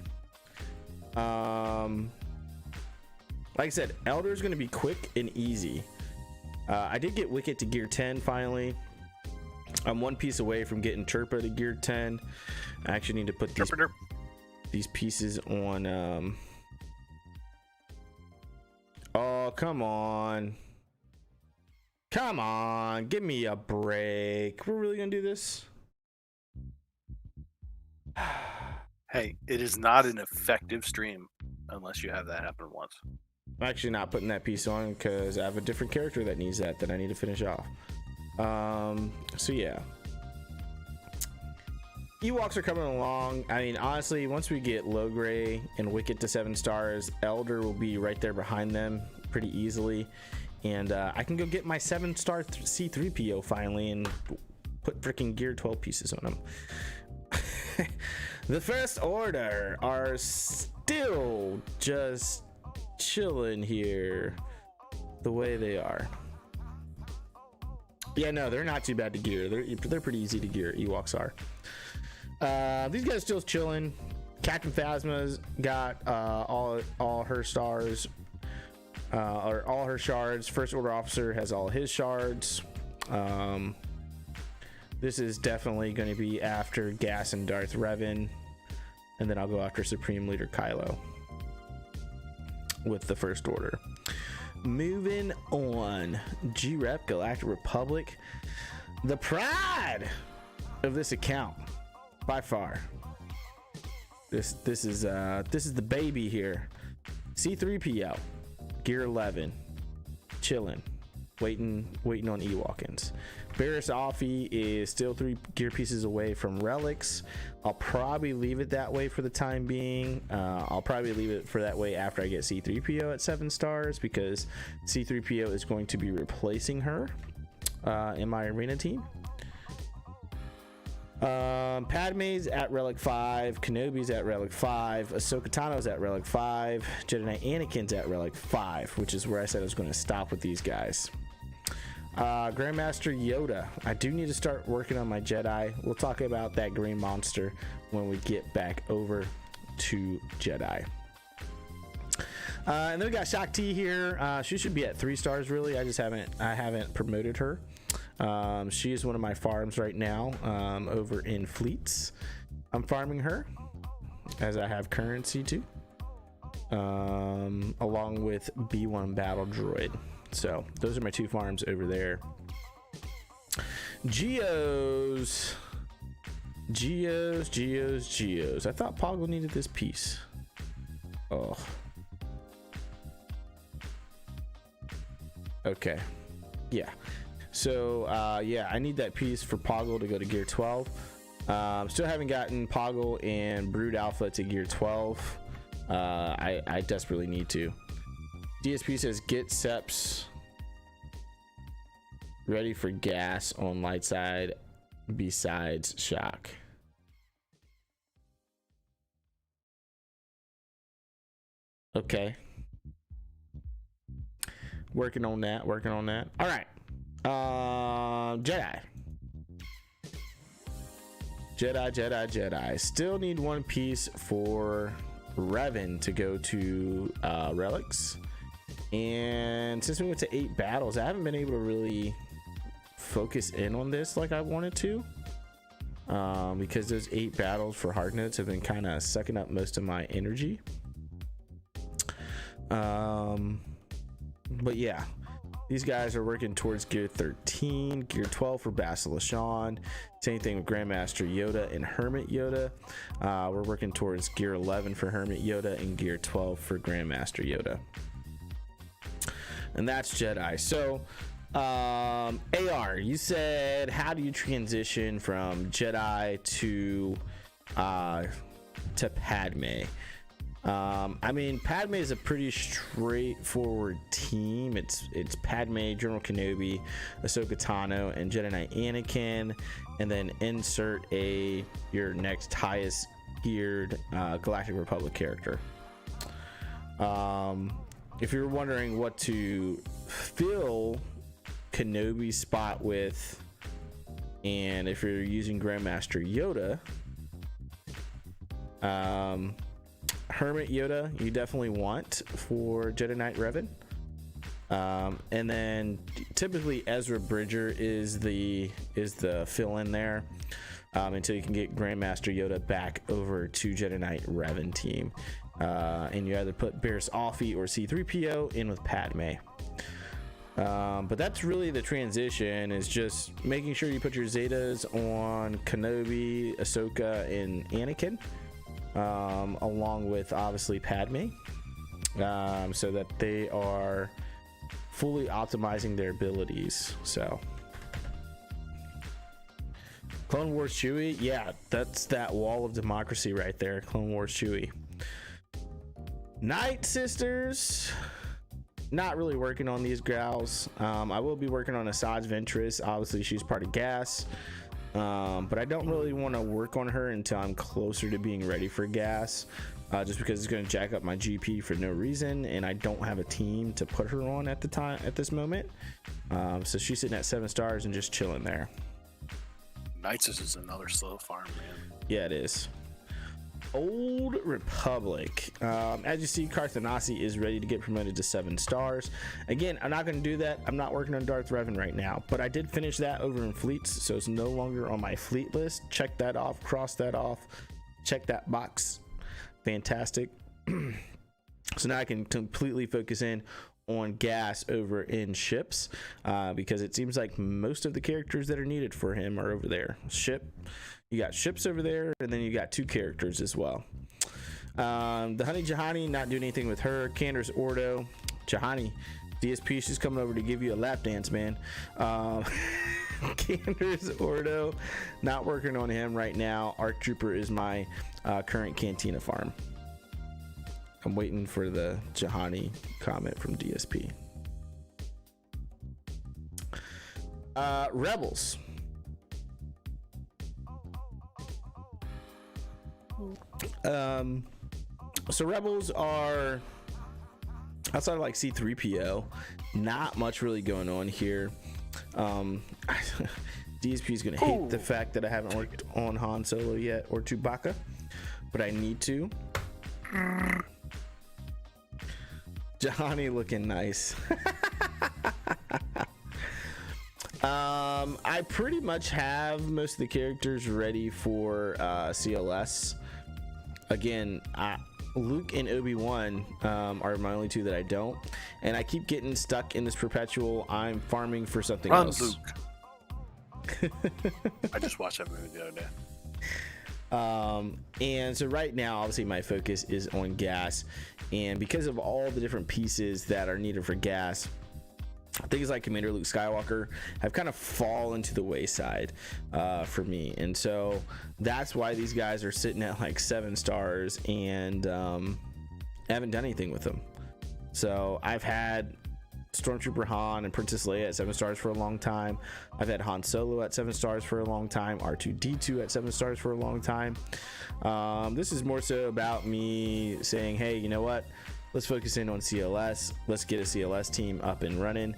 Like I said, Elder is going to be quick and easy. I did get Wicket to gear 10 finally. I'm one piece away from getting Chirpa to gear 10. I actually need to put these pieces on. Oh, come on. Come on, give me a break. We're really gonna do this? Hey, it is not an effective stream unless you have that happen once. I'm actually not putting that piece on because I have a different character that needs that I need to finish off. So yeah. Ewoks are coming along. I mean, honestly, once we get Logray and Wicket to 7 stars, Elder will be right there behind them pretty easily. And I can go get my 7-star C3PO finally and put freaking gear 12 pieces on him. The First Order are still just chilling here the way they are. Yeah, no, they're not too bad to gear. They're pretty easy to gear. Ewoks are. These guys still chilling. Captain Phasma's got all her stars. Or all her shards. First Order officer has all his shards. This is definitely going to be after Gas and Darth Revan, and then I'll go after Supreme Leader Kylo with the First Order. Moving on, G-Rep Galactic Republic, the pride of this account by far. This is the baby here. C3PO. Gear 11, chilling, waiting on Ewokins. Barriss Offee is still 3 gear pieces away from relics. I'll probably leave it that way for the time being. I'll probably leave it for that way after I get C3PO at 7 stars because C3PO is going to be replacing her in my arena team. Padme's at Relic 5, Kenobi's at Relic 5, Ahsoka Tano's at Relic 5, Jedi Knight Anakin's at Relic 5, which is where I said I was going to stop with these guys. Grandmaster Yoda, I do need to start working on my Jedi. We'll talk about that green monster when we get back over to Jedi. And then we got Shakti here. She should be at 3 stars really. I haven't promoted her. She is one of my farms right now over in Fleets. I'm farming her as I have currency too, along with B1 Battle Droid. So those are my 2 farms over there. Geos. I thought Poggle needed this piece. Oh. Okay. Yeah. So yeah, I need that piece for Poggle to go to gear 12. Still haven't gotten Poggle and Brood Alpha to gear 12. I desperately need to. DSP says get Seps ready for gas on light side besides shock. Okay. Working on that. All right. Jedi. Still need one piece for Revan to go to relics. And since we went to 8 battles, I haven't been able to really focus in on this like I wanted to. Because those 8 battles for hard notes have been kind of sucking up most of my energy. But yeah, these guys are working towards gear 13, gear 12 for Basilishan. Same thing with Grandmaster Yoda and Hermit Yoda. We're working towards gear 11 for Hermit Yoda and gear 12 for Grandmaster Yoda. And that's Jedi. So AR, you said, how do you transition from Jedi to Padme? I mean, Padme is a pretty straightforward team. It's Padme, General Kenobi, Ahsoka Tano, and Jedi Knight Anakin, and then insert your next highest geared Galactic Republic character. If you're wondering what to fill Kenobi's spot with, and if you're using Grandmaster Yoda, Hermit Yoda you definitely want for Jedi Knight Revan, and then typically Ezra Bridger is the fill in there until you can get Grandmaster Yoda back over to Jedi Knight Revan team, and you either put Barriss Offee or C-3PO in with Padme. But that's really the transition, is just making sure you put your Zetas on Kenobi, Ahsoka, and Anakin, along with obviously Padme, so that they are fully optimizing their abilities. So Clone Wars Chewie, yeah, that's that wall of democracy right there. Clone Wars Chewie. Night Sisters, not really working on these gals. I will be working on Asajj Ventress. Obviously she's part of gas, but I don't really want to work on her until I'm closer to being ready for gas, just because it's going to jack up my GP for no reason, and I don't have a team to put her on at this moment. So she's sitting at 7 stars and just chilling there. Knights is another slow farm, man. Yeah, it is. Old Republic. As you see, Carthanasi is ready to get promoted to 7 stars. Again, I'm not going to do that. I'm not working on Darth Revan right now, but I did finish that over in fleets, so it's no longer on my fleet list. Check that off, cross that off, check that box. Fantastic. So now I can completely focus in on gas over in ships, because it seems like most of the characters that are needed for him are over there. You got ships over there, and then you got 2 characters as well. The Honey Jahani, not doing anything with her. Cander's Ordo, Jahani, DSP, she's coming over to give you a lap dance, man. Cander's Ordo, not working on him right now. Arc Trooper is my current Cantina farm. I'm waiting for the Jahani comment from DSP. Rebels. So Rebels are, outside of like C-3PO, not much really going on here. DSP is gonna hate the fact that I haven't worked on Han Solo yet or Chewbacca, but I need to. Jahani looking nice. I pretty much have most of the characters ready for CLS. Again, Luke and Obi-Wan are my only 2 that I don't, and I keep getting stuck in this perpetual I'm farming for something else. Luke. I just watched that movie the other day. And so right now, obviously my focus is on gas, and because of all the different pieces that are needed for gas, things like Commander Luke Skywalker have kind of fallen to the wayside for me, and so that's why these guys are sitting at like 7 stars, and I haven't done anything with them. So I've had Stormtrooper Han and Princess Leia at 7 stars for a long time. I've had Han Solo at 7 stars for a long time. R2-D2 at 7 stars for a long time. This is more so about me saying, hey, you know what? Let's focus in on CLS. Let's get a CLS team up and running.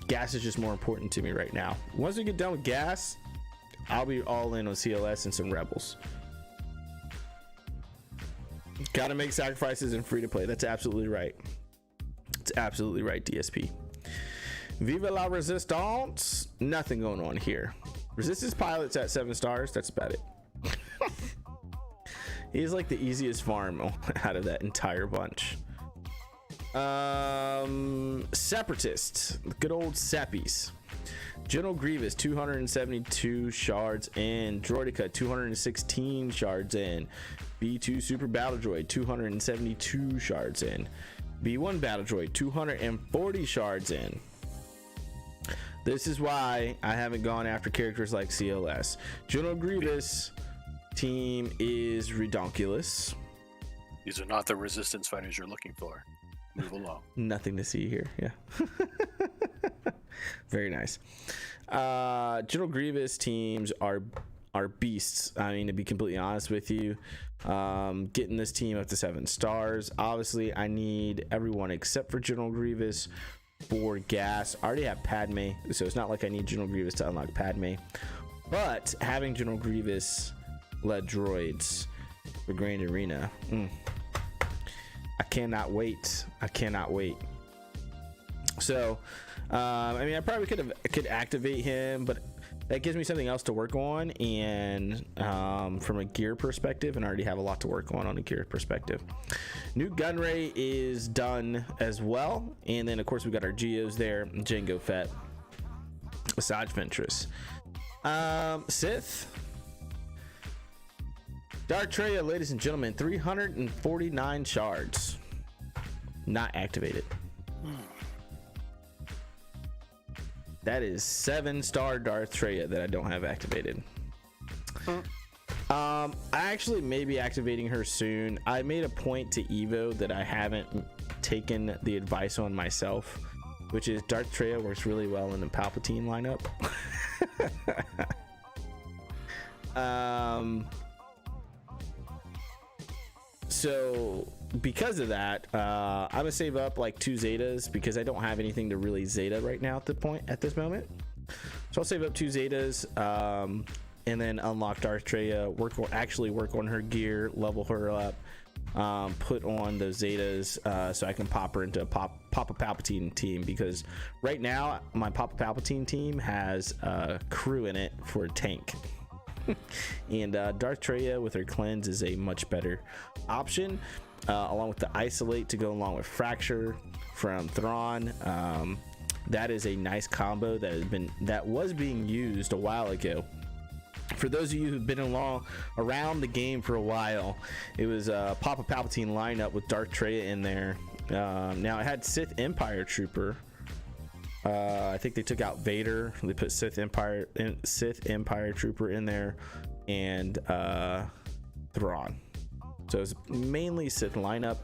Gas is just more important to me right now. Once we get done with gas, I'll be all in on CLS and some Rebels. Gotta make sacrifices in free to play. That's absolutely right. It's absolutely right, DSP. Viva la Resistance. Nothing going on here. Resistance pilots at 7 stars. That's about it. He's like the easiest farm out of that entire bunch. Separatists. Good old Seppies. General Grievous, 272 shards in. Droideka, 216 shards in. B2 Super Battle Droid, 272 shards in. B1 Battle Droid, 240 shards in. This is why I haven't gone after characters like CLS. General Grievous team is redonkulous. These are not the resistance fighters you're looking for. Move along. Nothing to see here. Yeah. Very nice. General Grievous teams are beasts. I mean, to be completely honest with you, getting this team up to 7 stars. Obviously, I need everyone except for General Grievous for gas. I already have Padme, so it's not like I need General Grievous to unlock Padme. But having General Grievous led droids for Grand Arena, I cannot wait. I cannot wait. So, I mean, I probably could activate him, but that gives me something else to work on, and from a gear perspective, and I already have a lot to work on a gear perspective. New Gunray is done as well, and then of course we got our Geos there, Jango Fett, Asajj Ventress, Sith, Darth Traya, ladies and gentlemen, 349 shards, not activated. That is 7-star Darth Traya that I don't have activated. I actually may be activating her soon. I made a point to Evo that I haven't taken the advice on myself, which is Darth Traya works really well in the Palpatine lineup. So because of that, I'm gonna save up like 2 Zetas because I don't have anything to really Zeta right now at this moment. So I'll save up 2 Zetas, and then unlock Darth Traya, work on her gear, level her up, put on those Zetas, so I can pop her into a Papa Palpatine team, because right now my Papa Palpatine team has a crew in it for a tank. And Darth Traya with her cleanse is a much better option, along with the isolate to go along with fracture from Thrawn. That is a nice combo that was being used a while ago. For those of you who've been around the game for a while, it was Papa Palpatine lineup with Darth Traya in there. Now it had Sith Empire Trooper. I think they took out Vader. They put Sith Empire Trooper in there, and Thrawn. So it's mainly Sith lineup,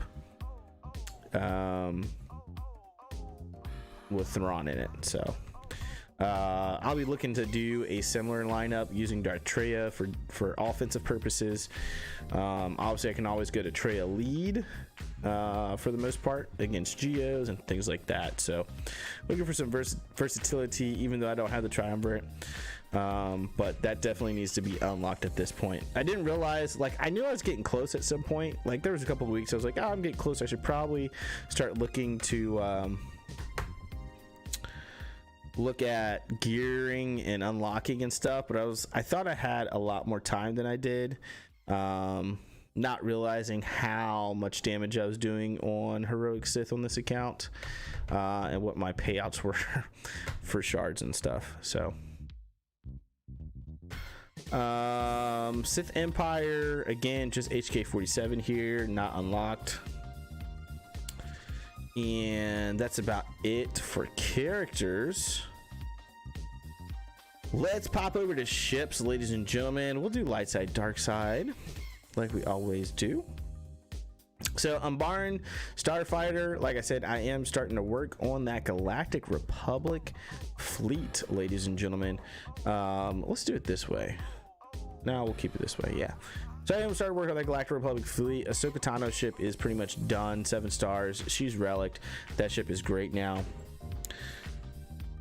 with Thrawn in it. So I'll be looking to do a similar lineup using Darth Traya for offensive purposes. Obviously, I can always go to Traya lead for the most part against Geos and things like that. So looking for some versatility, even though I don't have the triumvirate. But that definitely needs to be unlocked at this point. I didn't realize, like, I knew I was getting close at some point. Like, there was a couple of weeks I was like, oh, I'm getting close. I should probably start looking to look at gearing and unlocking and stuff, but I thought I had a lot more time than I did, not realizing how much damage I was doing on Heroic Sith on this account, and what my payouts were for shards and stuff. So Sith Empire, again, just HK47 here, not unlocked. And that's about it for characters. Let's pop over to ships, ladies and gentlemen. We'll do light side, dark side, like we always do. So I'm barring Starfighter. Like I said, I am starting to work on that Galactic Republic fleet, ladies and gentlemen. Let's do it this way. No, we'll keep it this way. Yeah. So I am starting to work on that Galactic Republic fleet. Ahsoka Tano's ship is pretty much done. 7 stars. She's relicked. That ship is great now.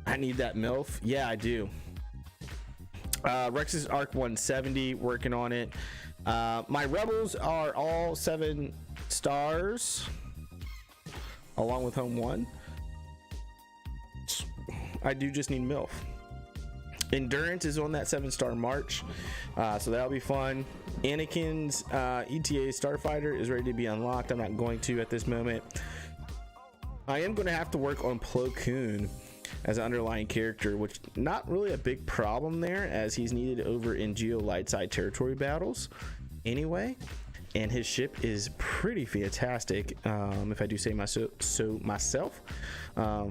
I need that MILF. Yeah, I do. Rex's Arc 170, working on it. My Rebels are all 7 stars, along with Home 1. I do just need MILF. Endurance is on that 7-star march, so that'll be fun. Anakin's ETA Starfighter is ready to be unlocked. I'm not going to at this moment. I am going to have to work on Plo Koon as an underlying character, which not really a big problem there, as he's needed over in Geo Lightside territory battles anyway, and his ship is pretty fantastic, if I do say so myself,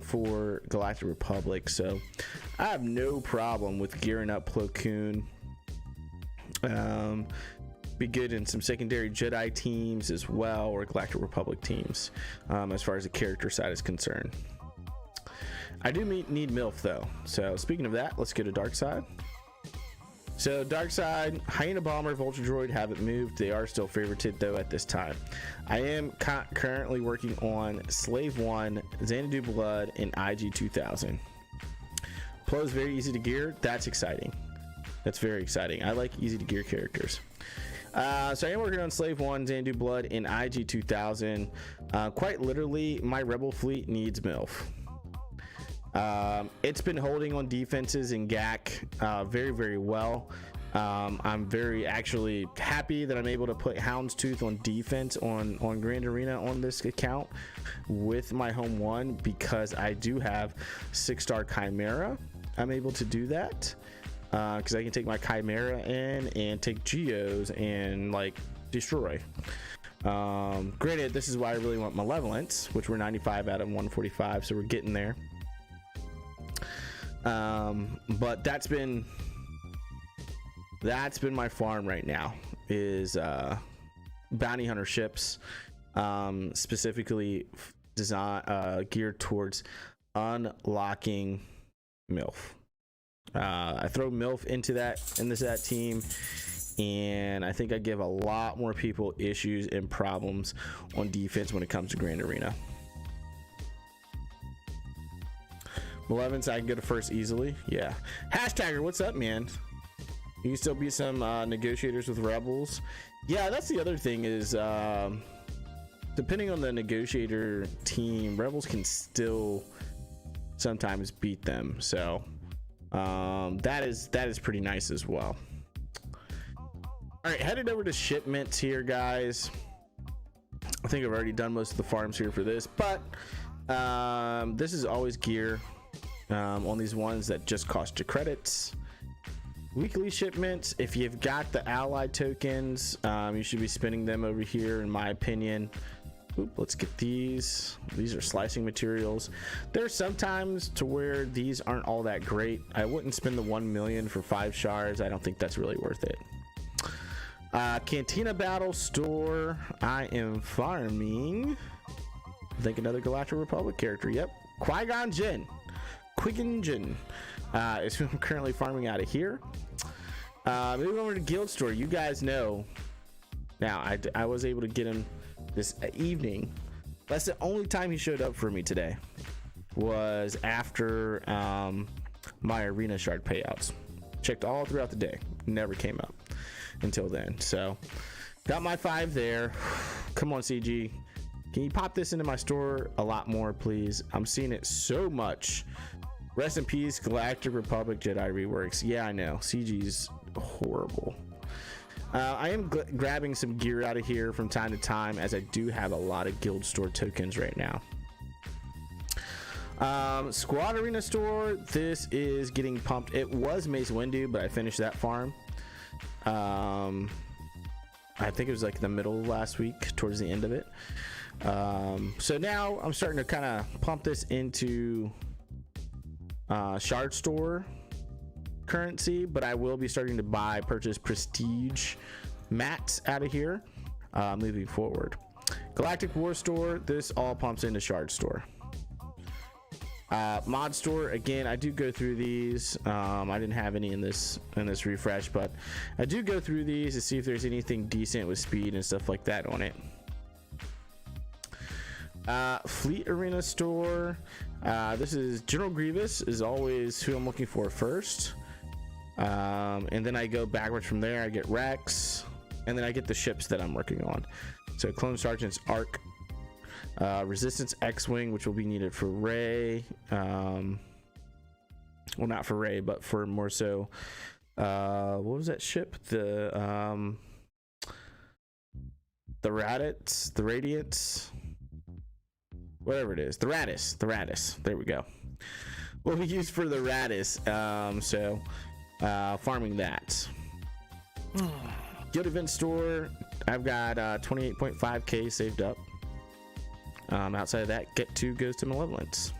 for Galactic Republic. So I have no problem with gearing up Plo Koon. Be good in some secondary Jedi teams as well, or Galactic Republic teams, as far as the character side is concerned. I do need MILF though. So speaking of that, let's go to Dark Side. So Dark Side, Hyena Bomber, Vulture Droid haven't moved. They are still favorited though at this time. I am currently working on Slave 1, Xanadu Blood, and IG 2000. Plo is very easy to gear. That's exciting. That's very exciting. I like easy to gear characters. So I am working on Slave 1, Xanadu Blood, and IG 2000. Quite literally, my Rebel fleet needs MILF. It's been holding on defenses in GAC very, very well. I'm very actually happy that I'm able to put Houndstooth on defense on Grand Arena on this account with my Home 1, because I do have 6-star Chimera. I'm able to do that because I can take my Chimera in and take Geos and like destroy. Granted, this is why I really want Malevolence, which we're 95 out of 145, so we're getting there. But that's been my farm right now, is bounty hunter ships, specifically geared towards unlocking MILF. I throw MILF into that team, and I think I give a lot more people issues and problems on defense when it comes to Grand Arena. Malevolence, I can go to first easily. Yeah. Hashtagger, what's up, man? You can still be some negotiators with Rebels. Yeah, that's the other thing is, depending on the negotiator team, Rebels can still sometimes beat them. So that is pretty nice as well. All right, headed over to shipments here, guys. I think I've already done most of the farms here for this, but this is always gear on these ones that just cost you credits. Weekly shipments, if you've got the allied tokens, you should be spending them over here, in my opinion. Oop, let's get these. These are slicing materials. There's sometimes to where these aren't all that great. I wouldn't spend the 1 million for 5 shards. I don't think that's really worth it. Cantina Battle Store, I am farming, I think, another Galactic Republic character. Yep, Qui-Gon Jinn. Qui-Gon Jinn is who I'm currently farming out of here. Moving over to Guild Store, you guys know now I was able to get him this evening. That's the only time he showed up for me today, was after my arena shard payouts. Checked all throughout the day, never came up until then. So got my 5 there. Come on, CG, can you pop this into my store a lot more, please? I'm seeing it so much. Rest in peace, Galactic Republic Jedi reworks. Yeah, I know, CG's horrible. I am grabbing some gear out of here from time to time, as I do have a lot of guild store tokens right now. Squad Arena Store, this is getting pumped. It was Mace Windu, but I finished that farm. I think it was like the middle of last week, towards the end of it. So now I'm starting to kind of pump this into shard store currency, but I will be starting to purchase prestige mats out of here moving forward. Galactic War Store, this all pumps into Shard Store. Mod Store, again, I do go through these. I didn't have any in this refresh, but I do go through these to see if there's anything decent with speed and stuff like that on it. Fleet Arena Store, this is General Grievous is always who I'm looking for first, and then I go backwards from there. I get Rex, and then I get the ships that I'm working on. So Clone Sergeant's Arc, Resistance X-Wing, which will be needed for Rey, well, not for Rey, but for more so what was that ship, the Radiance, whatever it is, the Radis, there we go, will be used for the Radis. So farming that. Guild Event Store, I've got 28.5k saved up. Outside of that, Get 2 goes to Malevolence.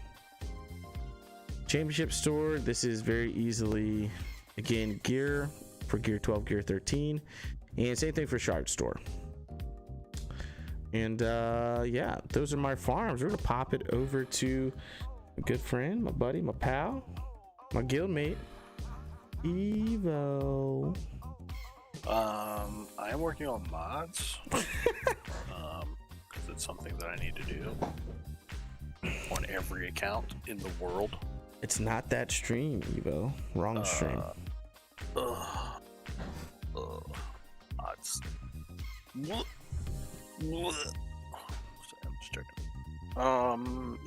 Championship Store, this is very easily, again, gear for gear 12, gear 13, and same thing for Shard Store. And yeah, those are my farms. We're gonna pop it over to a good friend, my buddy, my pal, my guild mate, Evo. I am working on mods. Because it's something that I need to do on every account in the world. It's not that stream, Evo. Wrong stream. Mods. What? Sorry, I'm just checking.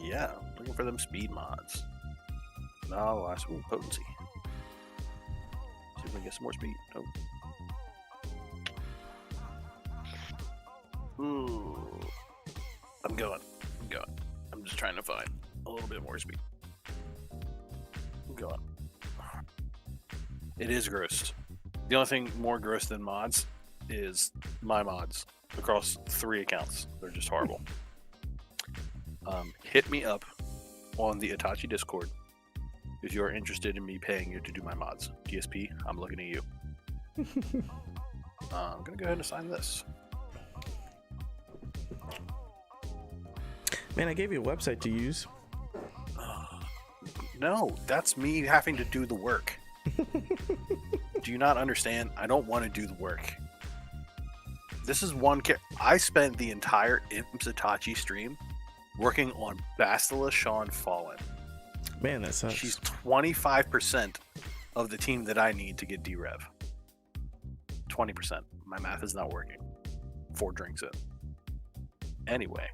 Yeah, looking for them speed mods. No, last one, potency. See if we can get some more speed. Nope. Ooh. I'm going. I'm just trying to find a little bit more speed. I'm going. It is gross. The only thing more gross than mods is my mods across 3 accounts. They're just horrible. Hit me up on the Itachi Discord if you're interested in me paying you to do my mods. GSP, I'm looking at you. I'm gonna go ahead and assign this. Man, I gave you a website to use. No, that's me having to do the work. Do you not understand? I don't want to do the work. This is one I spent the entire IMPS Itachi stream working on Bastila Shan Fallen. Man, that sucks. She's 25% of the team that I need to get D-Rev. 20%. My math is not working. 4 drinks in. Anyway.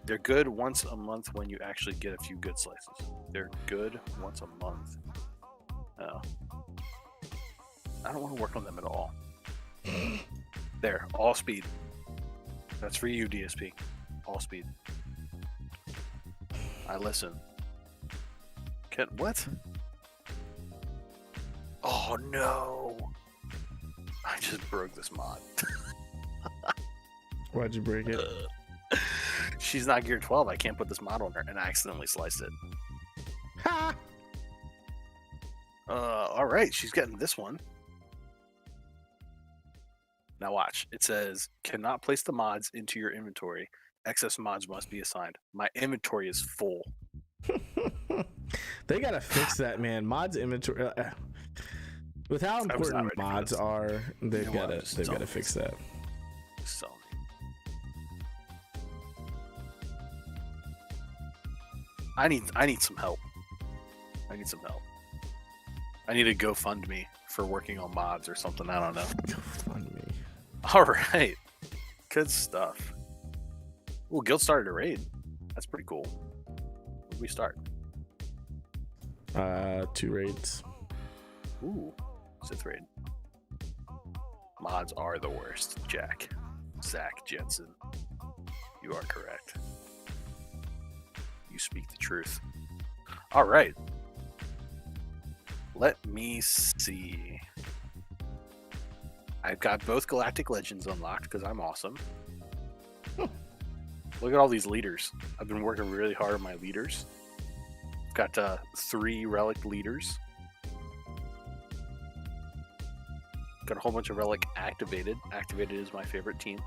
They're good once a month when you actually get a few good slices. They're good once a month. Oh. I don't want to work on them at all. There, all speed. That's for you, DSP. All speed. I listen. What? Oh no! I just broke this mod. Why'd you break it? She's not gear 12. I can't put this mod on her, and I accidentally sliced it. Ha! All right, she's getting this one. Now watch. It says, cannot place the mods into your inventory. Excess mods must be assigned. My inventory is full. They gotta fix that, man. Mods inventory. With how important mods are, they've gotta fix that. So. I need some help. I need some help. I need a GoFundMe for working on mods or something. I don't know. GoFundMe. All right. Good stuff. Ooh, Guild started a raid. That's pretty cool. Where did we start? 2 raids. Ooh, Sith raid. Mods are the worst, Zach Jensen. You are correct. You speak the truth. All right. Let me see. I've got both Galactic Legends unlocked because I'm awesome. Look at all these leaders. I've been working really hard on my leaders. I've got 3 relic leaders. Got a whole bunch of relic activated. Activated is my favorite team.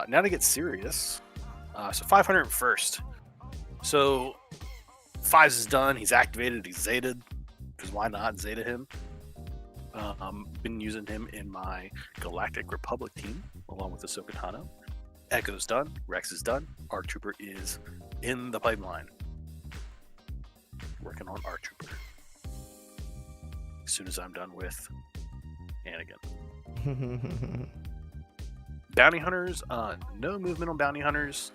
Now to get serious. So 501st. So 5s is done. He's activated. He's Zetaed. Because why not Zeta him? Been using him in my Galactic Republic team along with Ahsoka Tano. Echo's done. Rex is done. ARC Trooper is in the pipeline. Working on ARC Trooper. As soon as I'm done with Anakin. Bounty Hunters, no movement on Bounty Hunters.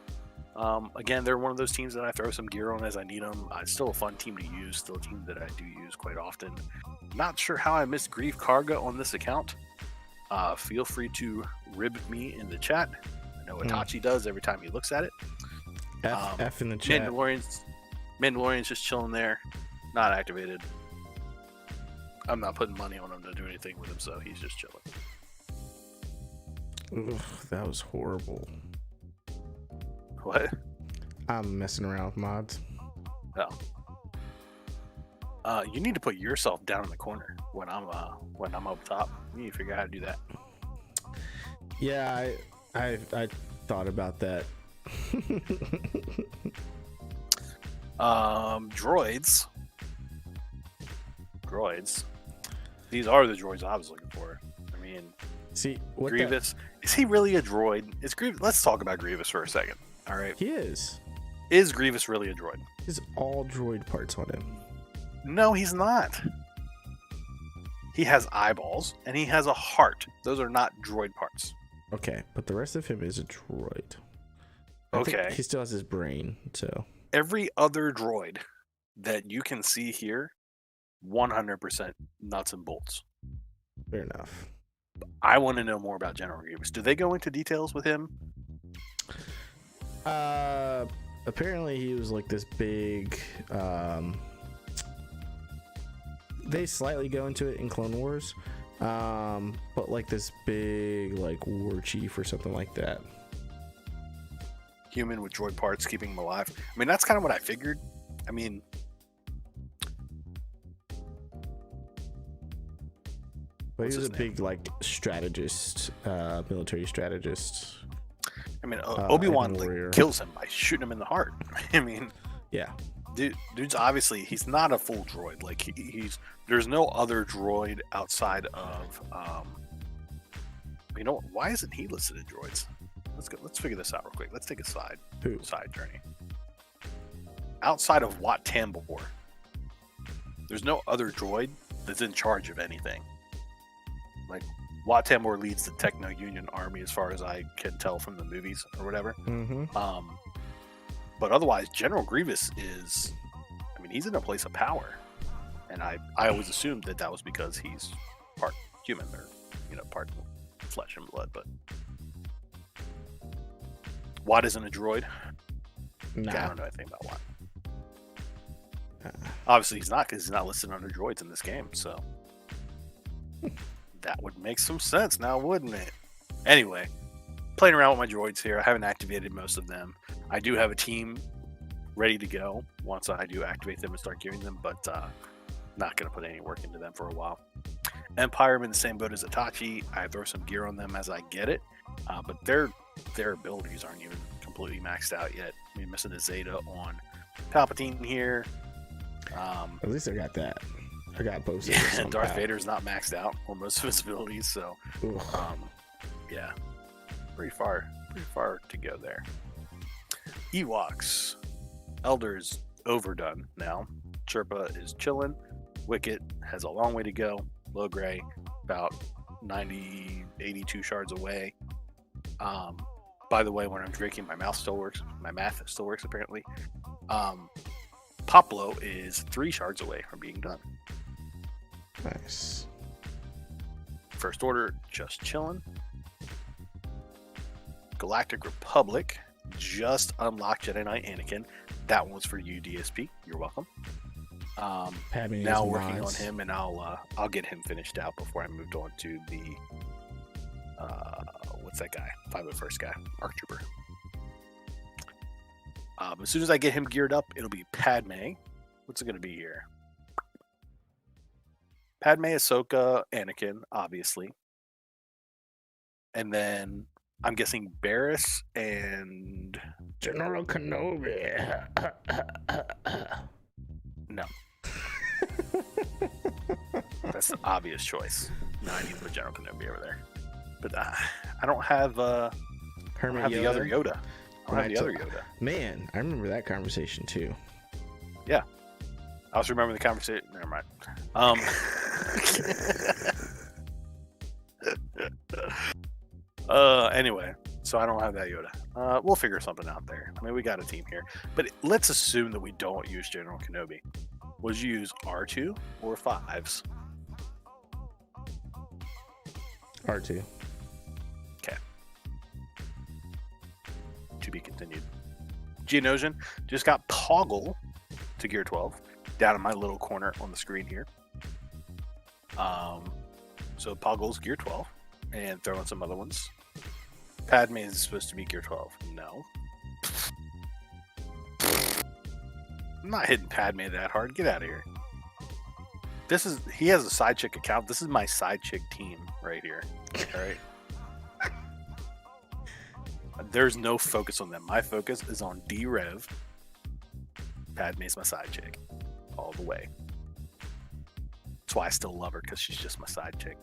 Again, they're one of those teams that I throw some gear on as I need them. It's still a fun team to use, still a team that I do use quite often. Not sure how I missed Grief Karga on this account. Feel free to rib me in the chat. I know Itachi does every time he looks at it. F in the chat. Mandalorian's just chilling there, not activated. I'm not putting money on him to do anything with him, so he's just chilling. Ugh, that was horrible. What? I'm messing around with mods. Oh. You need to put yourself down in the corner when I'm up top. You need to figure out how to do that. Yeah, I thought about that. Droids. These are the droids I was looking for. I mean, see, what Grievous. Is he really a droid? Let's talk about Grievous for a second. All right. He is. Is Grievous really a droid? He's all droid parts on him. No, he's not. He has eyeballs and he has a heart. Those are not droid parts. Okay, but the rest of him is a droid. I think he still has his brain, so. Every other droid that you can see here, 100% nuts and bolts. Fair enough. I want to know more about General Grievous. Do they go into details with him? Apparently he was like this big, they slightly go into it in Clone Wars, but like this big like war chief or something like that. Human with droid parts, keeping him alive. I mean, that's kind of what I figured. I mean, but he was a big like strategist, military strategist. I mean, Obi-Wan like, kills him by shooting him in the heart. I mean, yeah, dude's obviously he's not a full droid. Like he's there's no other droid outside of you know what? Why isn't he listed in droids? Let's figure this out real quick. Let's take a side journey. Outside of Wat Tambor, there's no other droid that's in charge of anything. Like Wat Tambor leads the Techno Union Army, as far as I can tell from the movies or whatever. Mm-hmm. But otherwise, General Grievous is, I mean, he's in a place of power, and I always assumed that was because he's part human or part flesh and blood, but. Watt isn't a droid. No. I don't know anything about Watt. Obviously, he's not, because he's not listed under droids in this game. So that would make some sense now, wouldn't it? Anyway, playing around with my droids here. I haven't activated most of them. I do have a team ready to go once I do activate them and start gearing them, but not going to put any work into them for a while. Empire, I'm in the same boat as Itachi. I throw some gear on them as I get it, but their abilities aren't even completely maxed out yet. We're missing a Zeta on Palpatine here. At least I got that. I got both. Yeah, and Darth Vader's not maxed out on most of his abilities, so yeah, pretty far to go there. Ewoks, Elders overdone now. Chirpa is chilling. Wicket has a long way to go. Low Gray about 82 shards away. By the way, when I'm drinking, my math still works apparently. Poplo is 3 shards away from being done. Nice. First Order just chilling. Galactic Republic just unlocked Jedi Knight Anakin. That one's for you, DSP. You're welcome. Padme now working on him, and I'll get him finished out before I moved on to the what's that guy? 501st guy, ARC Trooper. As soon as I get him geared up, it'll be Padme. What's it going to be here? Padme, Ahsoka, Anakin, obviously. And then I'm guessing Barris and General Kenobi. no. That's the obvious choice. No, I need to put General Kenobi over there. But I don't have the other Yoda. I don't have the other Yoda. Man, I remember that conversation too. Yeah. I also remember the conversation. Never mind. Anyway, so I don't have that Yoda. We'll figure something out there. I mean, we got a team here. But let's assume that we don't use General Kenobi. Would you use R2 or 5s? R2. Okay. To be continued. Geonosian just got Poggle to Gear 12 down in my little corner on the screen here. So Poggle's Gear 12 and throw in some other ones. Padme is supposed to be Gear 12. No. I'm not hitting Padme that hard. Get out of here. He has a side chick account. This is my side chick team right here. All right. There's no focus on them. My focus is on D-Rev. Padme's my side chick. All the way. That's why I still love her, because she's just my side chick.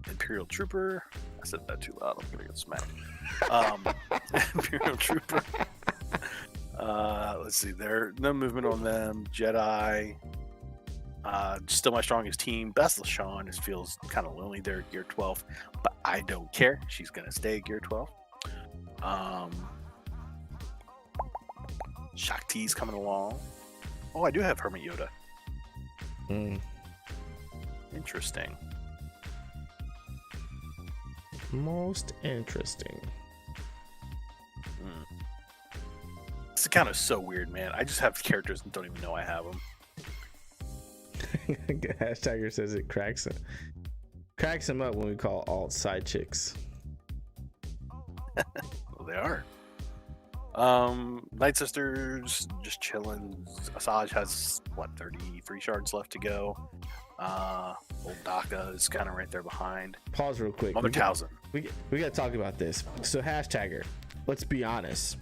Imperial Trooper. I said that too loud. I'm gonna get smacked. Imperial Trooper. Let's see. There no movement on them. Jedi. Still my strongest team. Best LaShawn feels kind of lonely there at Gear 12, but I don't care. She's gonna stay at Gear 12. Shakti's coming along. Oh, I do have Hermit Yoda. Interesting. Most interesting. It's kind of so weird, man. I just have characters and don't even know I have them. Hashtagger says it cracks him up when we call alt side chicks. Well, they are. Night Sisters just chilling. Asajj has 33 shards left to go. Old Daka is kind of right there behind. Pause real quick. Mother Towson. We got to talk about this. So Hashtagger, let's be honest.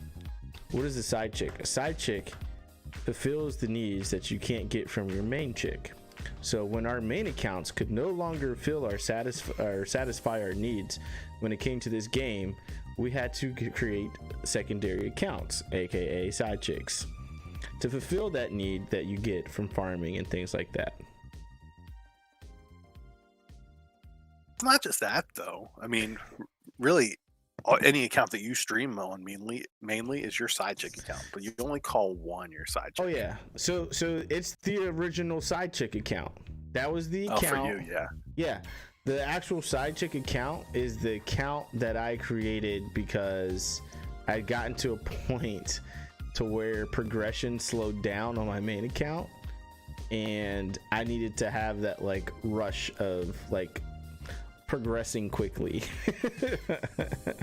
What is a side chick? A side chick fulfills the needs that you can't get from your main chick. So when our main accounts could no longer fill or satisfy our needs when it came to this game, we had to create secondary accounts, aka side chicks, to fulfill that need that you get from farming and things like that. It's not just that, though. I mean, really, any account that you stream on mainly is your side chick account, but you only call one your side chick. Oh yeah, so it's the original side chick account. That was the account. Oh, for you, yeah. Yeah, the actual side chick account is the account that I created because I'd gotten to a point to where progression slowed down on my main account, and I needed to have that like rush of like progressing quickly.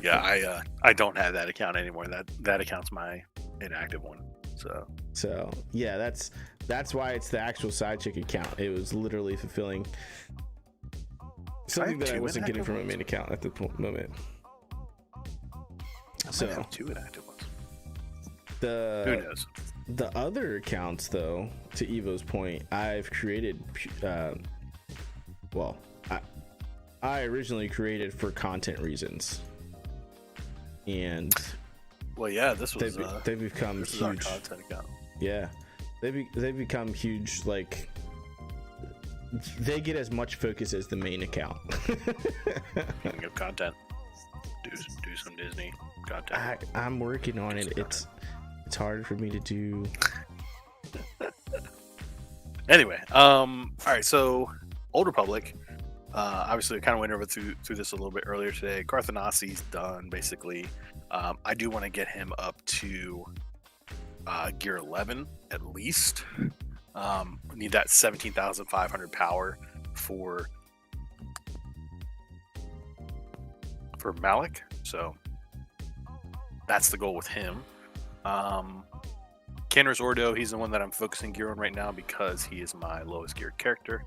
Yeah, I don't have that account anymore. That account's my inactive one. So yeah, that's why it's the actual side chick account. It was literally fulfilling something that I wasn't getting from a main account at the moment. I might have 2 inactive ones. Who knows? The other accounts, though, to Evo's point, I've created. I originally created for content reasons, and they've become huge. Our content account. Yeah, they've become huge. Like they get as much focus as the main account. Speaking of content, do some Disney content. I'm working on it. It's hard for me to do. Anyway, all right. So, Old Republic. Obviously, I kind of went over through this a little bit earlier today. Garthanasi's done, basically. I do want to get him up to Gear 11, at least. Need that 17,500 power for Malik. So, that's the goal with him. Kenner's Ordo, he's the one that I'm focusing gear on right now because he is my lowest geared character.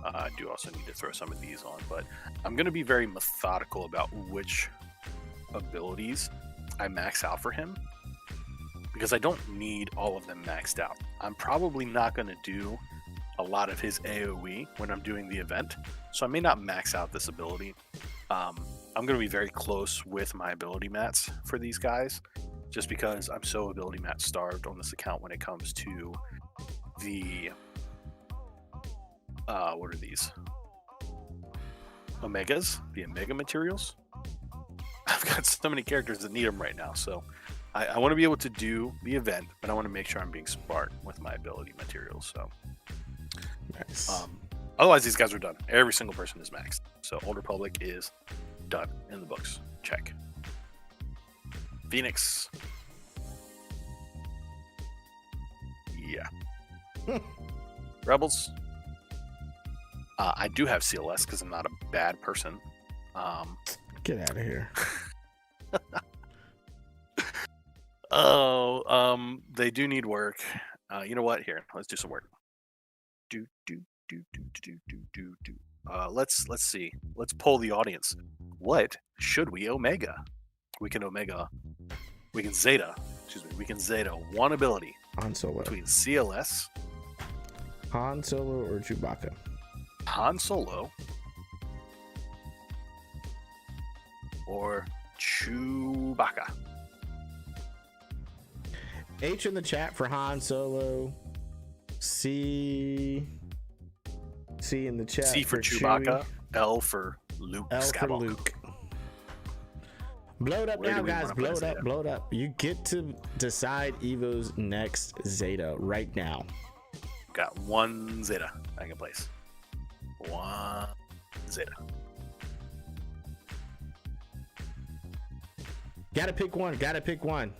I do also need to throw some of these on, but I'm going to be very methodical about which abilities I max out for him, because I don't need all of them maxed out. I'm probably not going to do a lot of his AoE when I'm doing the event, so I may not max out this ability. I'm going to be very close with my ability mats for these guys, just because I'm so ability mat starved on this account when it comes to the what are these? Omegas, the Omega materials. I've got so many characters that need them right now, so I want to be able to do the event, but I want to make sure I'm being smart with my ability materials. So, Nice. Otherwise, these guys are done. Every single person is maxed. So, Old Republic is done in the books. Check. Phoenix. Yeah. Rebels. I do have CLS because I'm not a bad person. Get out of here. They do need work. You know what? Here, let's do some work. Let's see. Let's poll the audience. What should we Omega? We can Zeta. Excuse me. We can Zeta one ability Han Solo. between CLS, Han Solo or Chewbacca? Han Solo, or Chewbacca. H in the chat for Han Solo. C in the chat. C for Chewbacca. Chewie. L for Luke L Skywalker. for Luke. Blow it up Where now, do we guys. wanna Blow put it up. Zeta? Blow it up. You get to decide Evo's next Zeta right now. Got one Zeta I can place. One Zeta. Gotta pick one. Gotta pick one.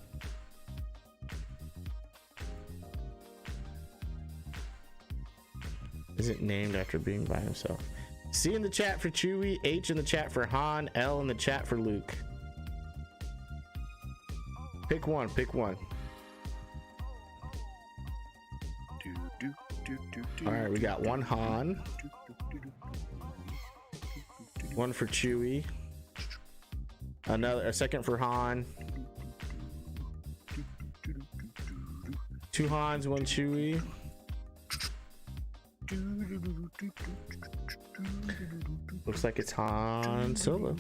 Is it named after being by himself? C in the chat for Chewie, H in the chat for Han, L in the chat for Luke. Pick one, pick one. All right, we got one Han, one for Chewie, a second for Han, two Hans, one Chewie. Looks like it's Han Solo.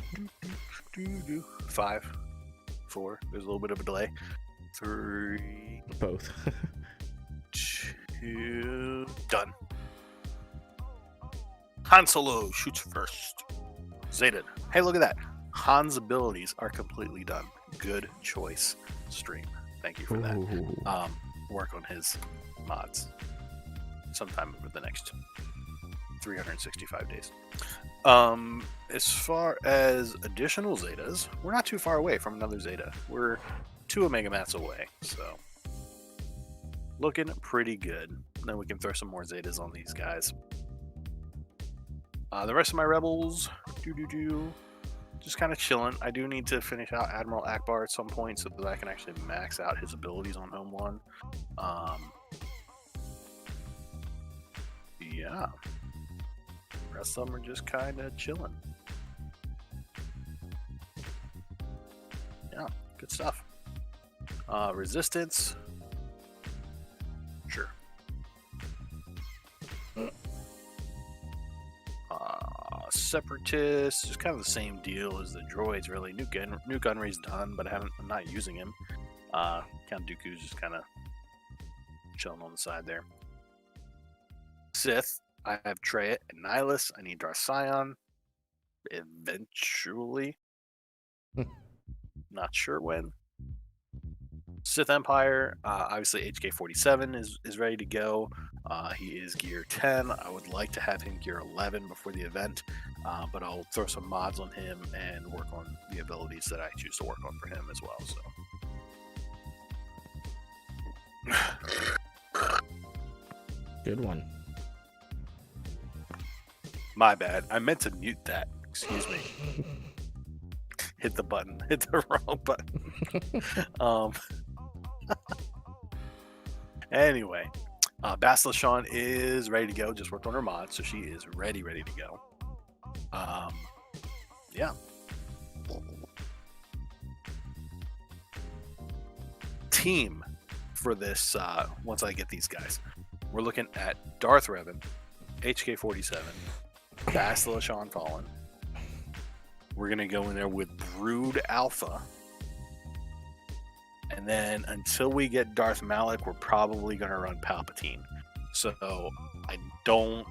5, 4. There's a little bit of a delay. 3, Both. 2. Done. Han Solo shoots first. Zeta. Hey, look at that. Han's abilities are completely done. Good choice, stream. Thank you for that. Ooh. Work on his mods sometime over the next 365 days. As far as additional Zetas, we're not too far away from another Zeta. We're 2 Omega Mats away, so looking pretty good. Then we can throw some more Zetas on these guys. The rest of my Rebels, just kind of chilling. I do need to finish out Admiral Akbar at some point so that I can actually max out his abilities on Home 1. Yeah. The rest of them are just kind of chilling. Yeah, good stuff. Resistance. Sure. Separatists, just kind of the same deal as the droids, really. New Gunray's done, but I'm not using him. Count Dooku's just kind of chilling on the side there. Sith, I have Traya and Nihilus. I need Darth Sion eventually. Not sure when. Sith Empire, obviously HK-47 is ready to go. He is gear 10. I would like to have him gear 11 before the event, but I'll throw some mods on him and work on the abilities that I choose to work on for him as well. So, Good one. my bad. I meant to mute that. Excuse me. Hit the button. Hit the wrong button. Anyway, Basilishan is ready to go. Just worked on her mod, so she is ready to go. Yeah. Team for this, once I get these guys, we're looking at Darth Revan, HK-47, Basilishan Fallen. We're going to go in there with Brood Alpha. And then until we get Darth Malak, we're probably going to run Palpatine. So I don't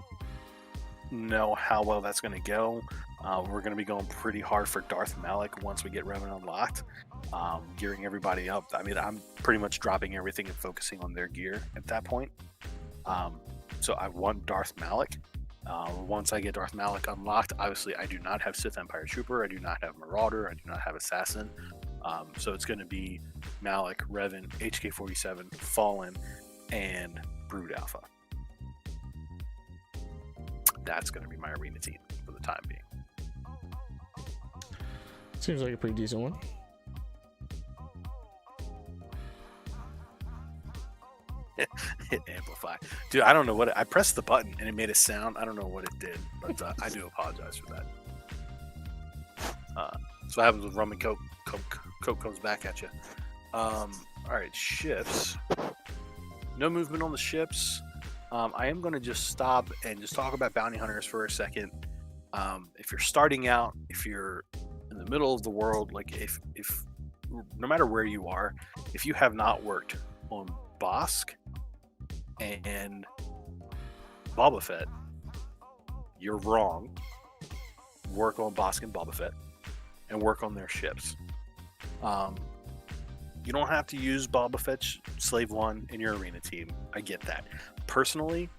know how well that's going to go. We're going to be going pretty hard for Darth Malak once we get Revan unlocked. Gearing everybody up. I mean, I'm pretty much dropping everything and focusing on their gear at that point. So I want Darth Malak. Once I get Darth Malak unlocked, obviously I do not have Sith Empire Trooper, I do not have Marauder, I do not have Assassin. So it's going to be Malak, Revan, HK-47, Fallen, and Brood Alpha. That's going to be my arena team for the time being. Seems like a pretty decent one. Hit amplify, dude. I don't know what I pressed the button and it made a sound. I don't know what it did, but I do apologize for that. So what happens with rum and coke. Coke comes back at you. All right, ships. No movement on the ships. I am going to just stop and just talk about bounty hunters for a second. If you're starting out, if you're in the middle of the world, like if no matter where you are, if you have not worked on Bosk and Boba Fett, you're wrong. Work on Bosk and Boba Fett and work on their ships. You don't have to use Boba Fett's Slave 1 in your arena team. I get that. Personally,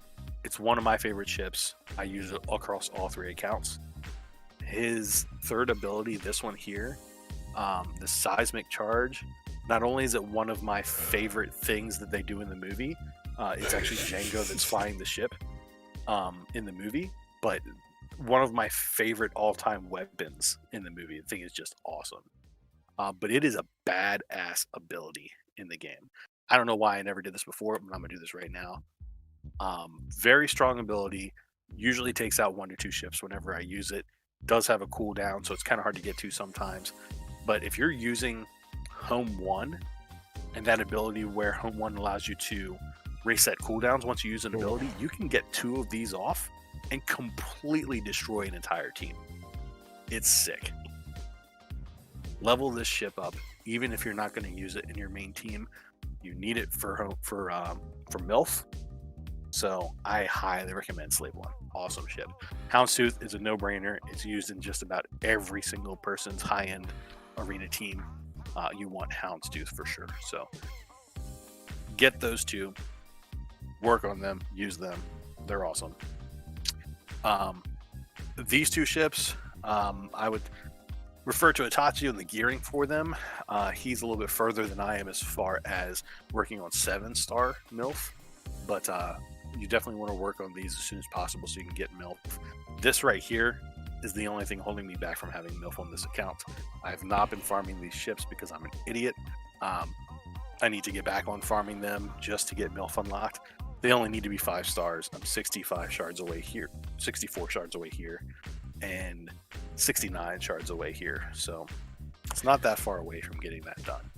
it's one of my favorite ships. I use it across all three accounts. His third ability, this one here, the seismic charge, not only is it one of my favorite things that they do in the movie, it's actually Jango that's flying the ship in the movie, but one of my favorite all-time weapons in the movie. The thing is just awesome. But it is a badass ability in the game. I don't know why I never did this before, but I'm going to do this right now. Very strong ability. Usually takes out 1 to 2 ships whenever I use it. Does have a cooldown, so it's kind of hard to get to sometimes. But if you're using Home 1, and that ability where Home 1 allows you to reset cooldowns once you use an ability, you can get 2 of these off and completely destroy an entire team. It's sick. Level this ship up, even if you're not going to use it in your main team. You need it for MILF. So I highly recommend Slave 1. Awesome ship. Houndstooth is a no-brainer. It's used in just about every single person's high-end arena team. You want Houndstooth for sure. So get those 2, work on them, use them. They're awesome. These 2 ships, I would refer to Itachi and the gearing for them. He's a little bit further than I am as far as working on 7-star MILF, but you definitely want to work on these as soon as possible so you can get MILF. This right here is the only thing holding me back from having MILF on this account. I have not been farming these ships because I'm an idiot. I need to get back on farming them just to get MILF unlocked. They only need to be 5 stars. I'm 65 shards away here, 64 shards away here, and 69 shards away here. So it's not that far away from getting that done.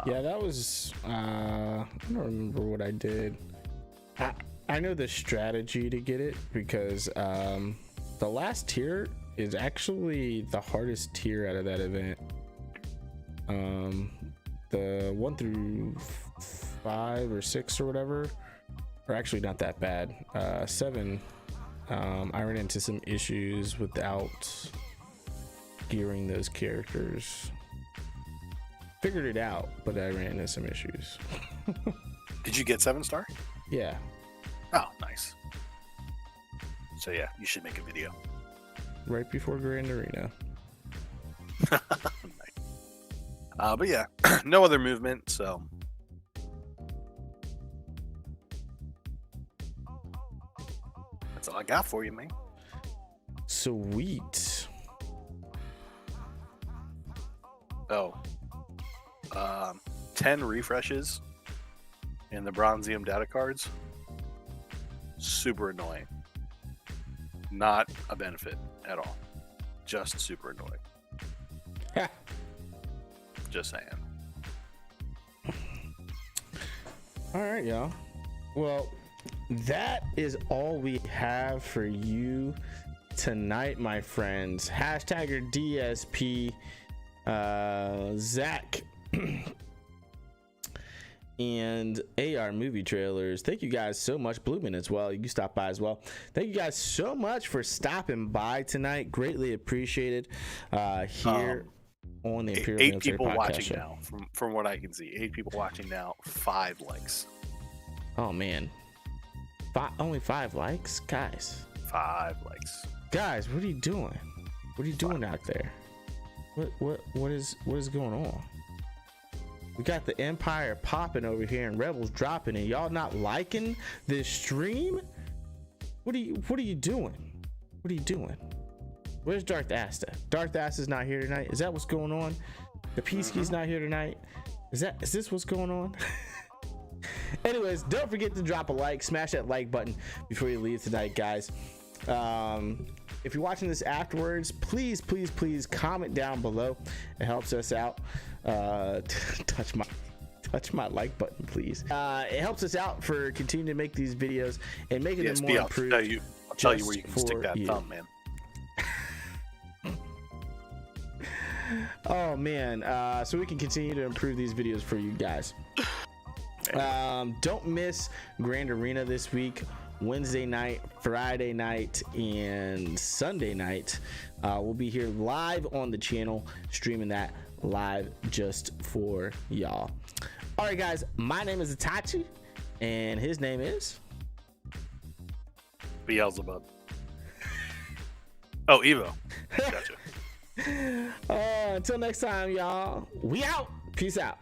Yeah, that was I don't remember what I did. I know the strategy to get it because the last tier is actually the hardest tier out of that event. The 1 through 5 or 6 or whatever are actually not that bad. 7, I ran into some issues without gearing those characters. Figured it out, but I ran into some issues. Did you get 7-star? Yeah. Oh, nice. So yeah, you should make a video. Right before Grand Arena. Nice. But yeah, no other movement, so that's all I got for you, man. Sweet. Oh, 10 refreshes in the Bronzium data cards super annoying. Not a benefit at all. Just super annoying. Yeah. Just saying. All right, y'all. Well, that is all we have for you tonight, my friends. Hashtagger DSP, Zach, and AR movie trailers. Thank you guys so much. Blooming as well. You can stop by as well. Thank you guys so much for stopping by tonight. Greatly appreciated here on the Imperial Eight Military people Podcast watching Show. now, from what I can see. 8 people watching now. 5 likes. Oh man, only 5 likes, guys. 5 likes. Guys, what are you doing? What are you doing out there? What is going on? We got the Empire popping over here and Rebels dropping, and y'all not liking this stream? What are you doing? What are you doing? Where's Darth Asta? Darth Asta's not here tonight. Is that what's going on? The Peacekee's not here tonight. Is this what's going on? Anyways, don't forget to drop a like, smash that like button before you leave tonight, guys. If you're watching this afterwards, please comment down below. It helps us out. Touch my like button, please. It helps us out for continuing to make these videos and making them more improved. I'll tell you where you can stick that thumb, man. Oh man, so we can continue to improve these videos for you guys. Don't miss Grand Arena this week. Wednesday night, Friday night, and Sunday night. We'll be here live on the channel, streaming that live just for y'all. All right, guys, my name is Itachi, and his name is Beelzebub. Oh, Evo. Gotcha. Until next time, y'all. We out. Peace out.